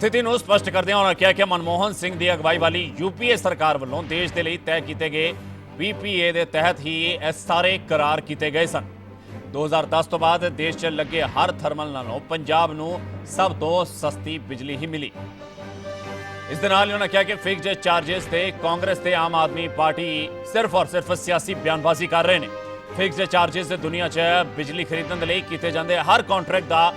स्थिति ਨੂੰ ਸਪਸ਼ਟ ਕਰਦਿਆਂ ਉਹਨਾਂ ਕਿਹਾ ਕਿ ਮਨਮੋਹਨ ਸਿੰਘ ਦੀ ਅਗਵਾਈ ਵਾਲੀ ਯੂਪੀਏ ਸਰਕਾਰ ਵੱਲੋਂ ਦੇਸ਼ ਦੇ ਲਈ ਤੈਅ ਕੀਤੇ ਗਏ ਪੀਪੀਏ ਦੇ ਤਹਿਤ ਹੀ ਇਹ ਸਾਰੇ ਕਰਾਰ ਕੀਤੇ ਗਏ ਸਨ। 2010 ਤੋਂ ਬਾਅਦ ਦੇਸ਼ 'ਚ ਲੱਗੇ ਹਰ ਥਰਮਲ ਨਾਲੋਂ ਪੰਜਾਬ ਨੂੰ ਸਭ ਤੋਂ ਸਸਤੀ ਬਿਜਲੀ ਹੀ ਮਿਲੀ। ਇਸ ਦੇ ਨਾਲ ਉਹਨਾਂ ਕਿਹਾ ਕਿ ਫਿਕਸਡ ਚਾਰजेस ਤੇ ਕਾਂਗਰਸ ਤੇ ਆਮ ਆਦਮੀ ਪਾਰਟੀ ਸਿਰਫ ਔਰ ਸਿਰਫ ਸਿਆਸੀ ਬਿਆਨਬਾਜ਼ੀ ਕਰ ਰਹੇ ਨੇ। ਫਿਕਸਡ ਚਾਰजेस ਦੇ ਦੁਨੀਆ 'ਚ ਬਿਜਲੀ ਖਰੀਦਣ ਦੇ ਲਈ ਕੀਤੇ ਜਾਂਦੇ ਹਰ ਕੰਟਰੈਕਟ ਦਾ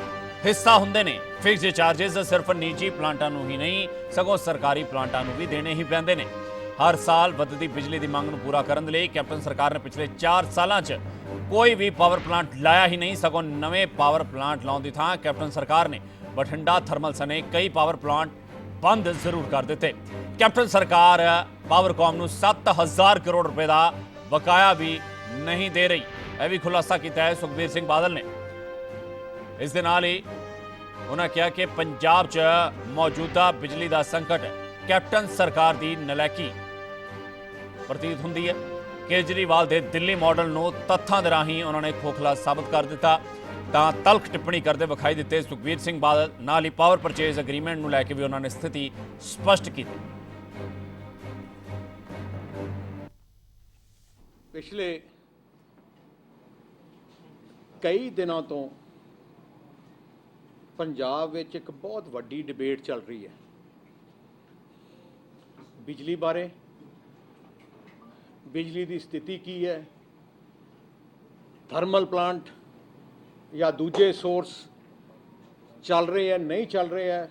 ਹਿੱਸਾ ਹੁੰਦੇ ਨੇ। ਫਿਕਸਡ ਚਾਰजेस ਸਿਰਫ ਨਿੱਜੀ ਪਲਾਂਟਾਂ ਨੂੰ ਹੀ ਨਹੀਂ ਸਗੋਂ ਸਰਕਾਰੀ ਪਲਾਂਟਾਂ ਨੂੰ ਵੀ ਦੇਣੇ ਹੀ ਪੈਂਦੇ ਨੇ। ਹਰ ਸਾਲ ਵੱਧਦੀ ਬਿਜਲੀ ਦੀ ਮੰਗ ਨੂੰ ਪੂਰਾ ਕਰਨ ਦੇ ਲਈ ਕੈਪਟਨ ਸਰਕਾਰ ਨੇ ਪਿਛਲੇ 4 ਸਾਲਾਂ 'ਚ ਕੋਈ ਵੀ ਪਾਵਰ ਪਲਾਂਟ ਲਾਇਆ ਹੀ ਨਹੀਂ ਸਗੋਂ ਨਵੇਂ ਪਾਵਰ ਪਲਾਂਟ ਲਾਉਣ ਦੀ ਥਾਂ ਕੈਪਟਨ ਸਰਕਾਰ ਨੇ ਬਠਿੰਡਾ ਥਰਮਲ ਸਣੇ ਕਈ ਪਾਵਰ ਪਲਾਂਟ ਬੰਦ ਜ਼ਰੂਰ ਕਰ ਦਿੱਤੇ। ਕੈਪਟਨ ਸਰਕਾਰ ਪਾਵਰਕਾਮ ਨੂੰ 7000 ਕਰੋੜ ਰੁਪਏ ਦਾ ਬਕਾਇਆ ਵੀ ਨਹੀਂ ਦੇ ਰਹੀ। ਇਹ ਵੀ ਖੁਲਾਸਾ ਕੀਤਾ ਹੈ ਸੁਖਬੀਰ ਸਿੰਘ ਬਾਦਲ ਨੇ। ਇਸ ਦੇ ਨਾਲ ਹੀ ਉਹਨਾਂ ਕਿਹਾ ਕਿ ਪੰਜਾਬ 'ਚ ਮੌਜੂਦਾ ਬਿਜਲੀ ਦਾ ਸੰਕਟ ਕੈਪਟਨ ਸਰਕਾਰ ਦੀ ਨਲਾਇਕੀ ਪ੍ਰਤੀਤ ਹੁੰਦੀ ਹੈ। ਕੇਜਰੀਵਾਲ ਦੇ ਦਿੱਲੀ ਮਾਡਲ ਨੂੰ ਤੱਥਾਂ ਦੇ ਰਾਹੀਂ ਉਹਨਾਂ ਨੇ ਖੋਖਲਾ ਸਾਬਤ ਕਰ ਦਿੱਤਾ ਤਾਂ ਤਲਖ ਟਿੱਪਣੀ ਕਰਦੇ ਵਿਖਾਈ ਦਿੱਤੇ ਸੁਖਬੀਰ ਸਿੰਘ ਬਾਦਲ। ਨਾਲ ਹੀ ਪਾਵਰ ਪਰਚੇਜ਼ ਐਗਰੀਮੈਂਟ ਨੂੰ ਲੈ ਕੇ ਵੀ ਉਹਨਾਂ ਨੇ ਸਥਿਤੀ ਸਪਸ਼ਟ ਕੀਤੀ। ਪਿਛਲੇ ਕਈ ਦਿਨਾਂ ਤੋਂ ਪੰਜਾਬ ਵਿੱਚ ਇੱਕ ਬਹੁਤ ਵੱਡੀ ਡਿਬੇਟ ਚੱਲ ਰਹੀ ਹੈ ਬਿਜਲੀ ਬਾਰੇ। ਬਿਜਲੀ ਦੀ ਸਥਿਤੀ ਕੀ ਹੈ, ਥਰਮਲ ਪਲਾਂਟ ਜਾਂ ਦੂਜੇ ਸੋਰਸ ਚੱਲ ਰਹੇ ਹੈ ਨਹੀਂ ਚੱਲ ਰਹੇ ਹੈ,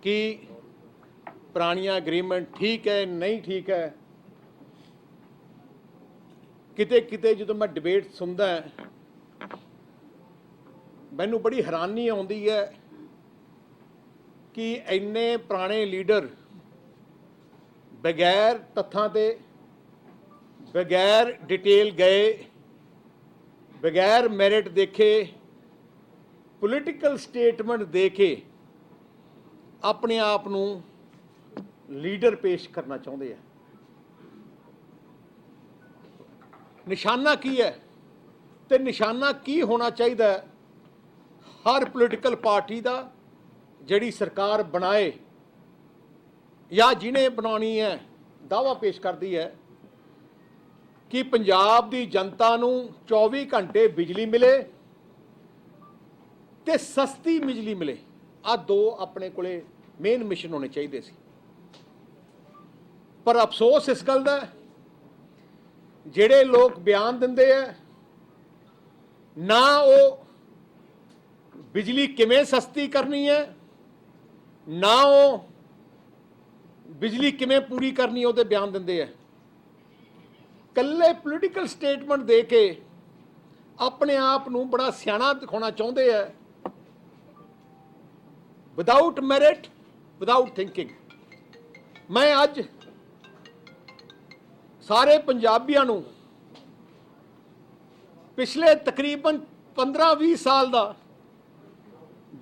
ਕਿ ਪੁਰਾਣੀਆਂ ਐਗਰੀਮੈਂਟ ਠੀਕ ਹੈ ਨਹੀਂ ਠੀਕ ਹੈ। ਕਿਤੇ ਕਿਤੇ ਜਦੋਂ ਮੈਂ ਡਿਬੇਟ ਸੁਣਦਾ ਮੈਨੂੰ ਬੜੀ ਹੈਰਾਨੀ ਆਉਂਦੀ ਹੈ ਕਿ ਇੰਨੇ ਪੁਰਾਣੇ ਲੀਡਰ ਬਗੈਰ ਤੱਥਾਂ ਤੇ ਬਗੈਰ ਡਿਟੇਲ ਗਏ ਬਗੈਰ ਮੈਰਿਟ ਦੇਖੇ ਪੋਲੀਟੀਕਲ ਸਟੇਟਮੈਂਟ ਦੇ ਕੇ ਆਪਣੇ ਆਪ ਨੂੰ ਲੀਡਰ ਪੇਸ਼ ਕਰਨਾ ਚਾਹੁੰਦੇ ਆ। ਨਿਸ਼ਾਨਾ ਕੀ ਹੈ ਤੇ ਨਿਸ਼ਾਨਾ ਕੀ ਹੋਣਾ ਚਾਹੀਦਾ ਹੈ ਹਰ ਪੋਲੀਟੀਕਲ ਪਾਰਟੀ ਦਾ ਜਿਹੜੀ ਸਰਕਾਰ ਬਣਾਏ ਜਾਂ ਜਿਹਨੇ ਬਣਾਉਣੀ ਹੈ ਦਾਅਵਾ ਪੇਸ਼ ਕਰਦੀ ਹੈ ਕਿ ਪੰਜਾਬ ਦੀ ਜਨਤਾ ਨੂੰ 24 ਘੰਟੇ ਬਿਜਲੀ ਮਿਲੇ ਤੇ ਸਸਤੀ ਬਿਜਲੀ ਮਿਲੇ। ਆ ਦੋ ਆਪਣੇ ਕੋਲੇ ਮੇਨ ਮਿਸ਼ਨ ਹੋਣੇ ਚਾਹੀਦੇ ਸੀ। ਪਰ ਅਫਸੋਸ ਇਸ ਗੱਲ ਦਾ ਜਿਹੜੇ ਲੋਕ ਬਿਆਨ ਦਿੰਦੇ ਆ ਨਾ ਉਹ ਬਿਜਲੀ ਕਿਵੇਂ ਸਸਤੀ ਕਰਨੀ ਹੈ ਨਾ ਉਹ ਬਿਜਲੀ ਕਿਵੇਂ ਪੂਰੀ ਕਰਨੀ ਉਹਦੇ ਬਿਆਨ ਦਿੰਦੇ ਆ। ਕੱਲੇ ਪੋਲੀਟੀਕਲ ਸਟੇਟਮੈਂਟ ਦੇ ਕੇ ਆਪਣੇ ਆਪ ਨੂੰ ਬੜਾ ਸਿਆਣਾ ਦਿਖਾਉਣਾ ਚਾਹੁੰਦੇ ਆ ਵਿਦਆਊਟ ਮੈਰਿਟ ਵਿਦਆਊਟ ਥਿੰਕਿੰਗ। ਮੈਂ ਅੱਜ ਸਾਰੇ ਪੰਜਾਬੀਆਂ ਨੂੰ ਪਿਛਲੇ ਤਕਰੀਬਨ 15-20 ਸਾਲ ਦਾ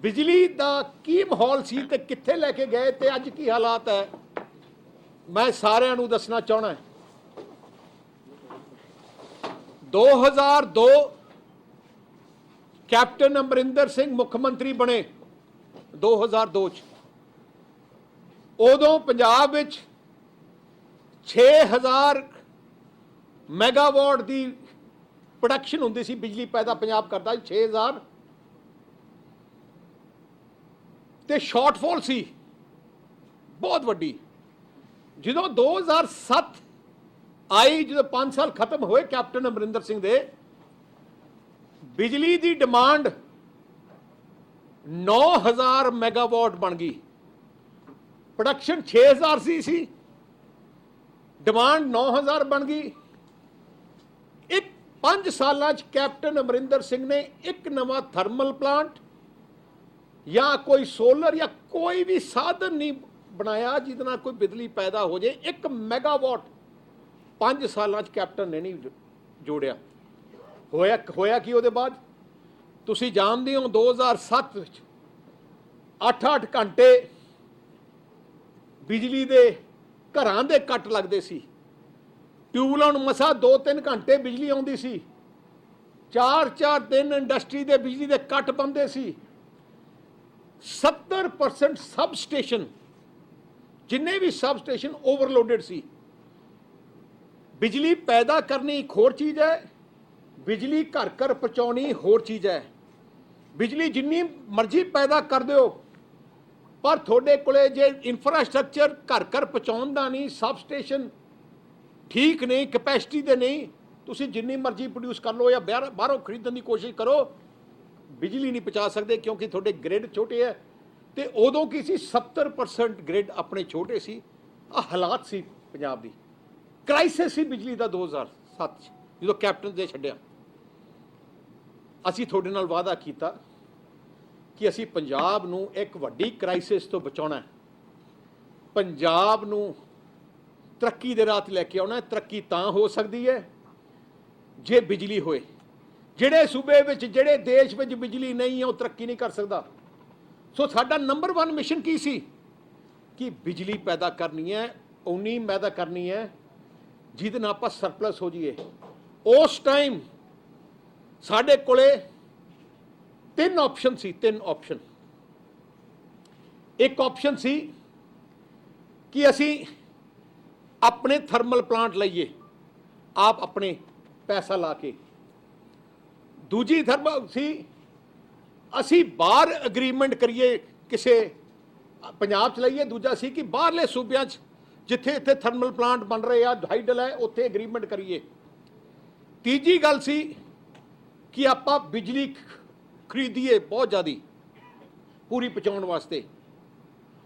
ਬਿਜਲੀ ਦਾ ਕੀ ਮਾਹੌਲ ਸੀ ਤੇ ਕਿੱਥੇ ਲੈ ਕੇ ਗਏ ਤੇ ਅੱਜ ਕੀ ਹਾਲਾਤ ਹੈ ਮੈਂ ਸਾਰਿਆਂ ਨੂੰ ਦੱਸਣਾ ਚਾਹਣਾ। 2002 ਕੈਪਟਨ ਅਮਰਿੰਦਰ ਸਿੰਘ ਮੁੱਖ ਮੰਤਰੀ ਬਣੇ 2002 ਚ। ਉਦੋਂ ਪੰਜਾਬ ਵਿੱਚ 6000 ਮੈਗਾਵਾਟ ਦੀ ਪ੍ਰੋਡਕਸ਼ਨ ਹੁੰਦੀ ਸੀ, ਬਿਜਲੀ ਪੈਦਾ ਪੰਜਾਬ ਕਰਦਾ ਸੀ 6000 ਤੇ ਸ਼ਾਰਟਫਾਲ ਸੀ ਬਹੁਤ ਵੱਡੀ। ਜਦੋਂ 2007 ਆਈ ਜਦੋਂ 5 ਸਾਲ ਖਤਮ ਹੋਏ ਕੈਪਟਨ ਅਮਰਿੰਦਰ ਸਿੰਘ ਦੇ ਬਿਜਲੀ ਦੀ ਡਿਮਾਂਡ 9000 ਮੈਗਾਵਾਟ ਬਣ ਗਈ। ਪ੍ਰੋਡਕਸ਼ਨ 6000 ਸੀ ਡਿਮਾਂਡ 9000 ਬਣ ਗਈ। 5 ਸਾਲਾਂ 'ਚ ਕੈਪਟਨ ਅਮਰਿੰਦਰ ਸਿੰਘ ਨੇ ਇੱਕ ਨਵਾਂ ਥਰਮਲ ਪਲਾਂਟ ਜਾਂ ਕੋਈ ਸੋਲਰ ਜਾਂ ਕੋਈ ਵੀ ਸਾਧਨ ਨਹੀਂ ਬਣਾਇਆ ਜਿਹਦੇ ਨਾਲ ਕੋਈ ਬਿਜਲੀ ਪੈਦਾ ਹੋ ਜਾਏ। 1 ਮੈਗਾਵਾਟ 5 ਸਾਲਾਂ 'ਚ ਕੈਪਟਨ ਨੇ ਨਹੀਂ ਜੋੜਿਆ। ਹੋਇਆ ਕੀ ਉਹਦੇ ਬਾਅਦ ਤੁਸੀਂ ਜਾਣਦੇ ਹੋ 2007 ਵਿੱਚ 8-8 ਘੰਟੇ ਬਿਜਲੀ ਦੇ ਘਰਾਂ ਦੇ ਕੱਟ ਲੱਗਦੇ ਸੀ। ਟਿਊਬਵੈੱਲਾਂ ਨੂੰ ਮਸਾ 2-3 ਘੰਟੇ ਬਿਜਲੀ ਆਉਂਦੀ ਸੀ। 4-4 ਦਿਨ ਇੰਡਸਟਰੀ ਦੇ ਬਿਜਲੀ ਦੇ ਕੱਟ ਬੰਦੇ ਸੀ। 70% ਸਬ ਸਟੇਸ਼ਨ, ਜਿੰਨੇ ਵੀ ਸਬ ਸਟੇਸ਼ਨ ਓਵਰਲੋਡਡ ਸੀ। ਬਿਜਲੀ ਪੈਦਾ ਕਰਨੀ ਇੱਕ ਹੋਰ ਚੀਜ਼ ਹੈ, ਬਿਜਲੀ ਘਰ ਘਰ ਪਹੁੰਚਾਉਣੀ ਹੋਰ ਚੀਜ਼ ਹੈ। ਬਿਜਲੀ ਜਿੰਨੀ ਮਰਜ਼ੀ ਪੈਦਾ ਕਰ ਦਿਓ, ਪਰ ਤੁਹਾਡੇ ਕੋਲੇ ਜੇ ਇਨਫਰਾਸਟ੍ਰਕਚਰ ਘਰ ਘਰ ਪਹੁੰਚਾਉਣ ਦਾ ਨਹੀਂ, ਸਬ ਸਟੇਸ਼ਨ ਠੀਕ ਨਹੀਂ, ਕੈਪੈਸਿਟੀ ਦੇ ਨਹੀਂ, ਤੁਸੀਂ ਜਿੰਨੀ ਮਰਜ਼ੀ ਪ੍ਰੋਡਿਊਸ ਕਰ ਲਓ ਜਾਂ ਬਾਹਰੋਂ ਖਰੀਦਣ ਦੀ ਕੋਸ਼ਿਸ਼ ਕਰੋ, ਬਿਜਲੀ ਨਹੀਂ ਪਹੁੰਚਾ ਸਕਦੇ, ਕਿਉਂਕਿ ਤੁਹਾਡੇ ਗ੍ਰਿਡ ਛੋਟੇ ਹੈ। ਤੇ ਉਦੋਂ ਕੀ ਸੀ, 70% ਗ੍ਰਿਡ ਆਪਣੇ ਛੋਟੇ ਸੀ। ਆ ਹਾਲਾਤ ਸੀ ਪੰਜਾਬ ਦੀ, ਕ੍ਰਾਈਸਿਸ ਸੀ ਬਿਜਲੀ ਦਾ 2007 'ਚ ਜਦੋਂ ਕੈਪਟਨ ਦੇ ਛੱਡਿਆ। ਅਸੀਂ ਤੁਹਾਡੇ ਨਾਲ ਵਾਅਦਾ ਕੀਤਾ ਕਿ ਅਸੀਂ ਪੰਜਾਬ ਨੂੰ ਇੱਕ ਵੱਡੀ ਕ੍ਰਾਈਸਿਸ ਤੋਂ ਬਚਾਉਣਾ ਹੈ, ਪੰਜਾਬ ਨੂੰ ਤਰੱਕੀ ਦੇ ਰਾਹ 'ਤੇ ਲੈ ਕੇ ਆਉਣਾ। ਤਰੱਕੀ ਤਾਂ ਹੋ ਸਕਦੀ ਹੈ ਜੇ ਬਿਜਲੀ ਹੋਏ। ਜਿਹੜੇ ਸੂਬੇ ਵਿੱਚ, ਜਿਹੜੇ ਦੇਸ਼ ਵਿੱਚ ਬਿਜਲੀ ਨਹੀਂ ਹੈ, ਉਹ ਤਰੱਕੀ ਨਹੀਂ ਕਰ ਸਕਦਾ। ਸੋ ਸਾਡਾ ਨੰਬਰ 1 ਮਿਸ਼ਨ ਕੀ ਸੀ ਕਿ ਬਿਜਲੀ ਪੈਦਾ ਕਰਨੀ ਹੈ, ਉਨੀ ਪੈਦਾ ਕਰਨੀ ਹੈ ਜਿਹਦੇ ਨਾਲ ਆਪਾਂ ਸਰਪਲਸ ਹੋ ਜਾਈਏ। ਉਸ ਟਾਈਮ ਸਾਡੇ ਕੋਲੇ 3 ਆਪਸ਼ਨ ਸੀ, 3 ਆਪਸ਼ਨ। ਇੱਕ ਆਪਸ਼ਨ ਸੀ ਕਿ ਅਸੀਂ ਆਪਣੇ ਥਰਮਲ ਪਲਾਂਟ ਲਈਏ, ਆਪ ਆਪਣੇ ਪੈਸਾ ਲਾ ਕੇ। ਦੂਜੀ ਥਰਮਲ ਸੀ ਅਸੀਂ ਬਾਹਰ ਅਗਰੀਮੈਂਟ ਕਰੀਏ, ਕਿਸੇ ਪੰਜਾਬ 'ਚ ਲਈਏ। ਦੂਜਾ ਸੀ ਕਿ ਬਾਹਰਲੇ ਸੂਬਿਆਂ 'ਚ ਜਿੱਥੇ ਇੱਥੇ ਥਰਮਲ ਪਲਾਂਟ ਬਣ ਰਹੇ ਆ, ਹਾਈਡਲ ਹੈ, ਉੱਥੇ ਅਗਰੀਮੈਂਟ ਕਰੀਏ। ਤੀਜੀ ਗੱਲ ਸੀ ਕਿ ਆਪਾਂ ਬਿਜਲੀ ਖਰੀਦੀਏ ਬਹੁਤ ਜ਼ਿਆਦਾ ਪੂਰੀ ਪਹੁੰਚਾਉਣ ਵਾਸਤੇ।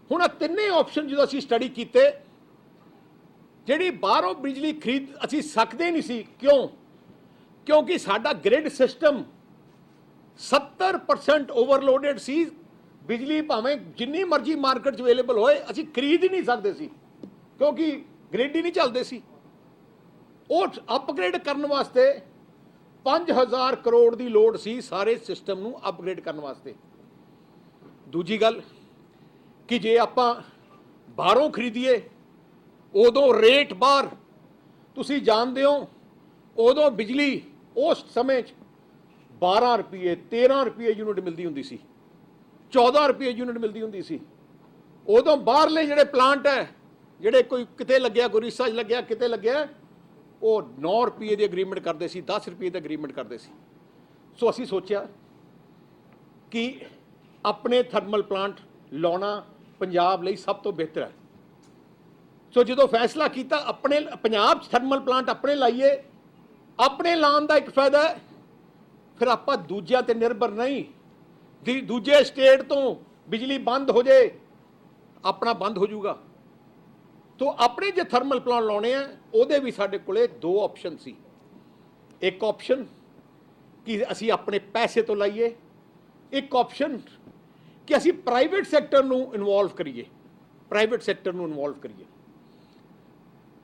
ਹੁਣ ਆ ਤਿੰਨੇ ਆਪਸ਼ਨ ਜਦੋਂ ਅਸੀਂ ਸਟੱਡੀ ਕੀਤੇ, ਜਿਹੜੀ ਬਾਹਰੋਂ ਬਿਜਲੀ ਖਰੀਦ ਅਸੀਂ ਸਕਦੇ ਨਹੀਂ ਸੀ। ਕਿਉਂ? ਕਿਉਂਕਿ ਸਾਡਾ ਗ੍ਰਿਡ ਸਿਸਟਮ 70% ਓਵਰਲੋਡਡ ਸੀ। ਬਿਜਲੀ ਭਾਵੇਂ ਜਿੰਨੀ ਮਰਜ਼ੀ ਮਾਰਕੀਟ 'ਚ ਅਵੇਲੇਬਲ ਹੋਏ, ਅਸੀਂ ਖਰੀਦ ਹੀ ਨਹੀਂ ਸਕਦੇ ਸੀ, ਕਿਉਂਕਿ ਗ੍ਰਿਡ ਹੀ ਨਹੀਂ ਚੱਲਦੇ ਸੀ। ਉਹ ਅਪਗ੍ਰੇਡ ਕਰਨ ਵਾਸਤੇ 5000 ਕਰੋੜ ਦੀ ਲੋੜ ਸੀ ਸਾਰੇ ਸਿਸਟਮ ਨੂੰ ਅਪਗ੍ਰੇਡ ਕਰਨ ਵਾਸਤੇ। ਦੂਜੀ ਗੱਲ ਕਿ ਜੇ ਆਪਾਂ ਬਾਹਰੋਂ ਖਰੀਦੀਏ, ਉਦੋਂ ਰੇਟ ਬਾਹਰ ਤੁਸੀਂ ਜਾਣਦੇ ਹੋ, ਉਦੋਂ ਬਿਜਲੀ ਉਸ ਸਮੇਂ 'ਚ 12 ਰੁਪਏ 13 ਰੁਪਏ ਯੂਨਿਟ ਮਿਲਦੀ ਹੁੰਦੀ ਸੀ, 14 ਰੁਪਏ ਯੂਨਿਟ ਮਿਲਦੀ ਹੁੰਦੀ ਸੀ। ਉਦੋਂ ਬਾਹਰਲੇ ਜਿਹੜੇ ਪਲਾਂਟ ਹੈ, ਜਿਹੜੇ ਕੋਈ ਕਿਤੇ ਲੱਗਿਆ, ਕੋਈ ਉੜੀਸਾ 'ਚ ਲੱਗਿਆ, ਕਿਤੇ ਲੱਗਿਆ, ਉਹ 9 ਰੁਪਏ ਦੀ ਅਗਰੀਮੈਂਟ ਕਰਦੇ ਸੀ, 10 ਰੁਪਏ ਦੀ ਅਗਰੀਮੈਂਟ ਕਰਦੇ ਸੀ। ਸੋ ਅਸੀਂ ਸੋਚਿਆ ਕਿ ਆਪਣੇ ਥਰਮਲ ਪਲਾਂਟ ਲਾਉਣਾ ਪੰਜਾਬ ਲਈ ਸਭ ਤੋਂ ਬਿਹਤਰ ਹੈ। ਸੋ ਜਦੋਂ ਫੈਸਲਾ ਕੀਤਾ ਆਪਣੇ ਪੰਜਾਬ 'ਚ ਥਰਮਲ ਪਲਾਂਟ ਆਪਣੇ ਲਾਈਏ, ਆਪਣੇ ਲਾਉਣ ਦਾ ਇੱਕ ਫਾਇਦਾ ਹੈ, ਫਿਰ ਆਪਾਂ ਦੂਜਿਆਂ ਤੇ ਨਿਰਭਰ ਨਹੀਂ। ਦੂਜੇ ਸਟੇਟ ਤੋਂ ਬਿਜਲੀ ਬੰਦ ਹੋ ਜਾਏ, ਆਪਣਾ ਬੰਦ ਹੋ ਜਾਊਗਾ। ਤੋ ਆਪਣੇ ਜੇ ਥਰਮਲ ਪਲਾਂਟ ਲਾਉਣੇ ਆ, ਉਹਦੇ ਵੀ ਸਾਡੇ ਕੋਲੇ 2 ਆਪਸ਼ਨ ਸੀ। ਇੱਕ ਆਪਸ਼ਨ ਕਿ ਅਸੀਂ ਆਪਣੇ ਪੈਸੇ ਤੋਂ ਲਾਈਏ, ਇੱਕ ਆਪਸ਼ਨ ਕਿ ਅਸੀਂ ਪ੍ਰਾਈਵੇਟ ਸੈਕਟਰ ਨੂੰ ਇਨਵੋਲਵ ਕਰੀਏ, ਪ੍ਰਾਈਵੇਟ ਸੈਕਟਰ ਨੂੰ ਇਨਵੋਲਵ ਕਰੀਏ।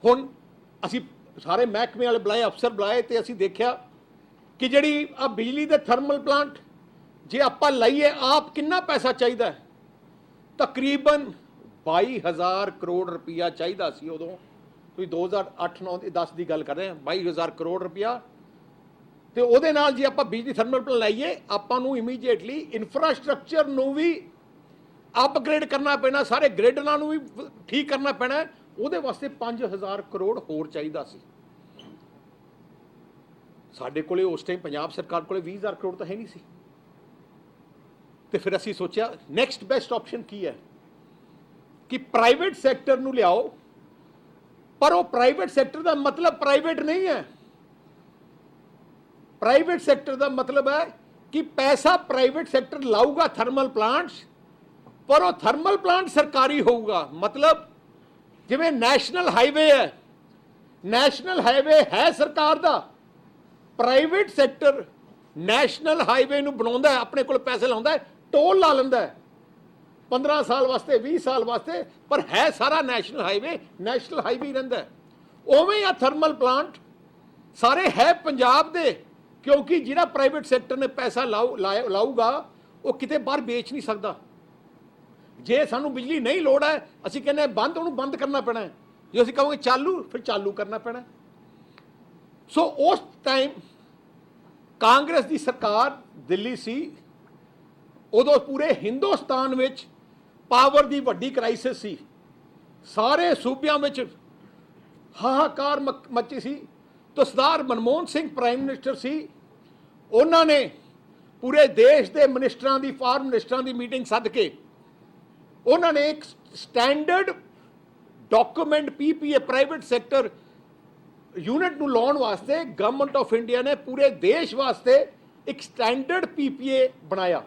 ਹੁਣ ਅਸੀਂ ਸਾਰੇ ਮਹਿਕਮੇ ਵਾਲੇ ਬੁਲਾਏ, ਅਫਸਰ ਬੁਲਾਏ, ਤੇ ਅਸੀਂ ਦੇਖਿਆ ਕਿ ਜਿਹੜੀ ਆ ਬਿਜਲੀ ਦੇ ਥਰਮਲ ਪਲਾਂਟ ਜੇ ਆਪਾਂ ਲਾਈਏ, ਆਪ ਕਿੰਨਾ ਪੈਸਾ ਚਾਹੀਦਾ? ਤਕਰੀਬਨ 22,000 ਕਰੋੜ ਰੁਪਇਆ ਚਾਹੀਦਾ ਸੀ ਉਦੋਂ। ਤੁਸੀਂ 2008-9-10 ਦੀ ਗੱਲ ਕਰ ਰਹੇ ਹਾਂ, 22,000 ਕਰੋੜ ਰੁਪਇਆ। ਤੇ ਉਹਦੇ ਨਾਲ ਜੇ ਆਪਾਂ ਬਿਜਲੀ ਥਰਮਲ ਪਲਾਂਟ ਲਾਈਏ, ਆਪਾਂ ਨੂੰ ਇਮੀਡੀਏਟਲੀ ਇਨਫਰਾਸਟ੍ਰਕਚਰ ਨੂੰ ਵੀ ਅਪਗ੍ਰੇਡ ਕਰਨਾ ਪੈਣਾ, ਸਾਰੇ ਗ੍ਰਿਡ ਨਾਲ ਨੂੰ ਵੀ ਠੀਕ ਕਰਨਾ ਪੈਣਾ। ਉਹਦੇ ਵਾਸਤੇ 5,000 ਕਰੋੜ ਹੋਰ ਚਾਹੀਦਾ ਸੀ। ਸਾਡੇ ਕੋਲੇ ਉਸ ਟਾਈਮ ਪੰਜਾਬ ਸਰਕਾਰ ਕੋਲੇ 20,000 ਕਰੋੜ ਤਾਂ ਹੈ ਨਹੀਂ ਸੀ। ਤੇ ਫਿਰ ਅਸੀਂ ਸੋਚਿਆ ਨੈਕਸਟ ਬੈਸਟ ਆਪਸ਼ਨ ਕੀ ਹੈ ਕਿ ਪ੍ਰਾਈਵੇਟ ਸੈਕਟਰ ਨੂੰ ਲਿਆਓ। ਪਰ ਉਹ ਪ੍ਰਾਈਵੇਟ ਸੈਕਟਰ ਦਾ ਮਤਲਬ ਪ੍ਰਾਈਵੇਟ ਨਹੀਂ ਹੈ। ਪ੍ਰਾਈਵੇਟ ਸੈਕਟਰ ਦਾ ਮਤਲਬ ਹੈ ਕਿ ਪੈਸਾ ਪ੍ਰਾਈਵੇਟ ਸੈਕਟਰ ਲਾਊਗਾ ਥਰਮਲ ਪਲਾਂਟਸ, ਪਰ ਉਹ ਥਰਮਲ ਪਲਾਂਟ ਸਰਕਾਰੀ ਹੋਊਗਾ। ਮਤਲਬ ਜਿਵੇਂ ਨੈਸ਼ਨਲ ਹਾਈਵੇ ਹੈ, ਨੈਸ਼ਨਲ ਹਾਈਵੇ ਹੈ ਸਰਕਾਰ ਦਾ, ਪ੍ਰਾਈਵੇਟ ਸੈਕਟਰ ਨੈਸ਼ਨਲ ਹਾਈਵੇ ਨੂੰ ਬਣਾਉਂਦਾ ਹੈ, ਆਪਣੇ ਕੋਲ ਪੈਸੇ ਲਾਉਂਦਾ ਹੈ, ਟੋਲ ਲਾ ਲੈਂਦਾ ਹੈ 15 ਸਾਲ ਵਾਸਤੇ, 20 ਸਾਲ ਵਾਸਤੇ, ਪਰ ਹੈ ਸਾਰਾ ਨੈਸ਼ਨਲ ਹਾਈਵੇ, ਨੈਸ਼ਨਲ ਹਾਈਵੇ ਰਹਿੰਦਾ। ਉਵੇਂ ਆ ਥਰਮਲ ਪਲਾਂਟ ਸਾਰੇ ਹੈ ਪੰਜਾਬ ਦੇ, ਕਿਉਂਕਿ ਜਿਹੜਾ ਪ੍ਰਾਈਵੇਟ ਸੈਕਟਰ ਨੇ ਪੈਸਾ ਲਾਊਗਾ ਉਹ ਕਿਤੇ ਬਾਹਰ ਵੇਚ ਨਹੀਂ ਸਕਦਾ। ਜੇ ਸਾਨੂੰ ਬਿਜਲੀ ਨਹੀਂ ਲੋੜ ਹੈ, ਅਸੀਂ ਕਹਿੰਦੇ ਬੰਦ, ਉਹਨੂੰ ਬੰਦ ਕਰਨਾ ਪੈਣਾ ਹੈ। ਜੇ ਅਸੀਂ ਕਹਾਂਗੇ ਚਾਲੂ, ਫਿਰ ਚਾਲੂ ਕਰਨਾ ਪੈਣਾ। ਸੋ ਉਸ ਟਾਈਮ ਕਾਂਗਰਸ ਦੀ ਸਰਕਾਰ ਦਿੱਲੀ ਸੀ, ਉਦੋਂ ਪੂਰੇ ਹਿੰਦੁਸਤਾਨ ਵਿੱਚ ਪਾਵਰ ਦੀ ਵੱਡੀ ਕ੍ਰਾਈਸਿਸ ਸੀ। ਸਾਰੇ ਸੂਬਿਆਂ ਵਿੱਚ ਹਾਹਾਕਾਰ ਮੱਚੀ ਸੀ। ਤਾਂ ਸਰਦਾਰ ਮਨਮੋਹਨ ਸਿੰਘ ਪ੍ਰਾਈਮ ਮਿਨਿਸਟਰ ਸੀ, ਉਹਨਾਂ ਨੇ ਪੂਰੇ ਦੇਸ਼ ਦੇ ਮਿਨਿਸਟਰਾਂ ਦੀ, ਫਾਰਮ ਮਿਨਿਸਟਰਾਂ ਦੀ ਮੀਟਿੰਗ ਸੱਦ ਕੇ ਉਹਨਾਂ ਨੇ ਇੱਕ standard document PPA private sector unit ਨੂੰ ਲਾਉਣ ਵਾਸਤੇ ਗਵਰਨਮੈਂਟ ਆਫ ਇੰਡੀਆ ਨੇ ਪੂਰੇ ਦੇਸ਼ ਵਾਸਤੇ ਇੱਕ ਸਟੈਂਡਰਡ ਪੀਪੀਏ ਬਣਾਇਆ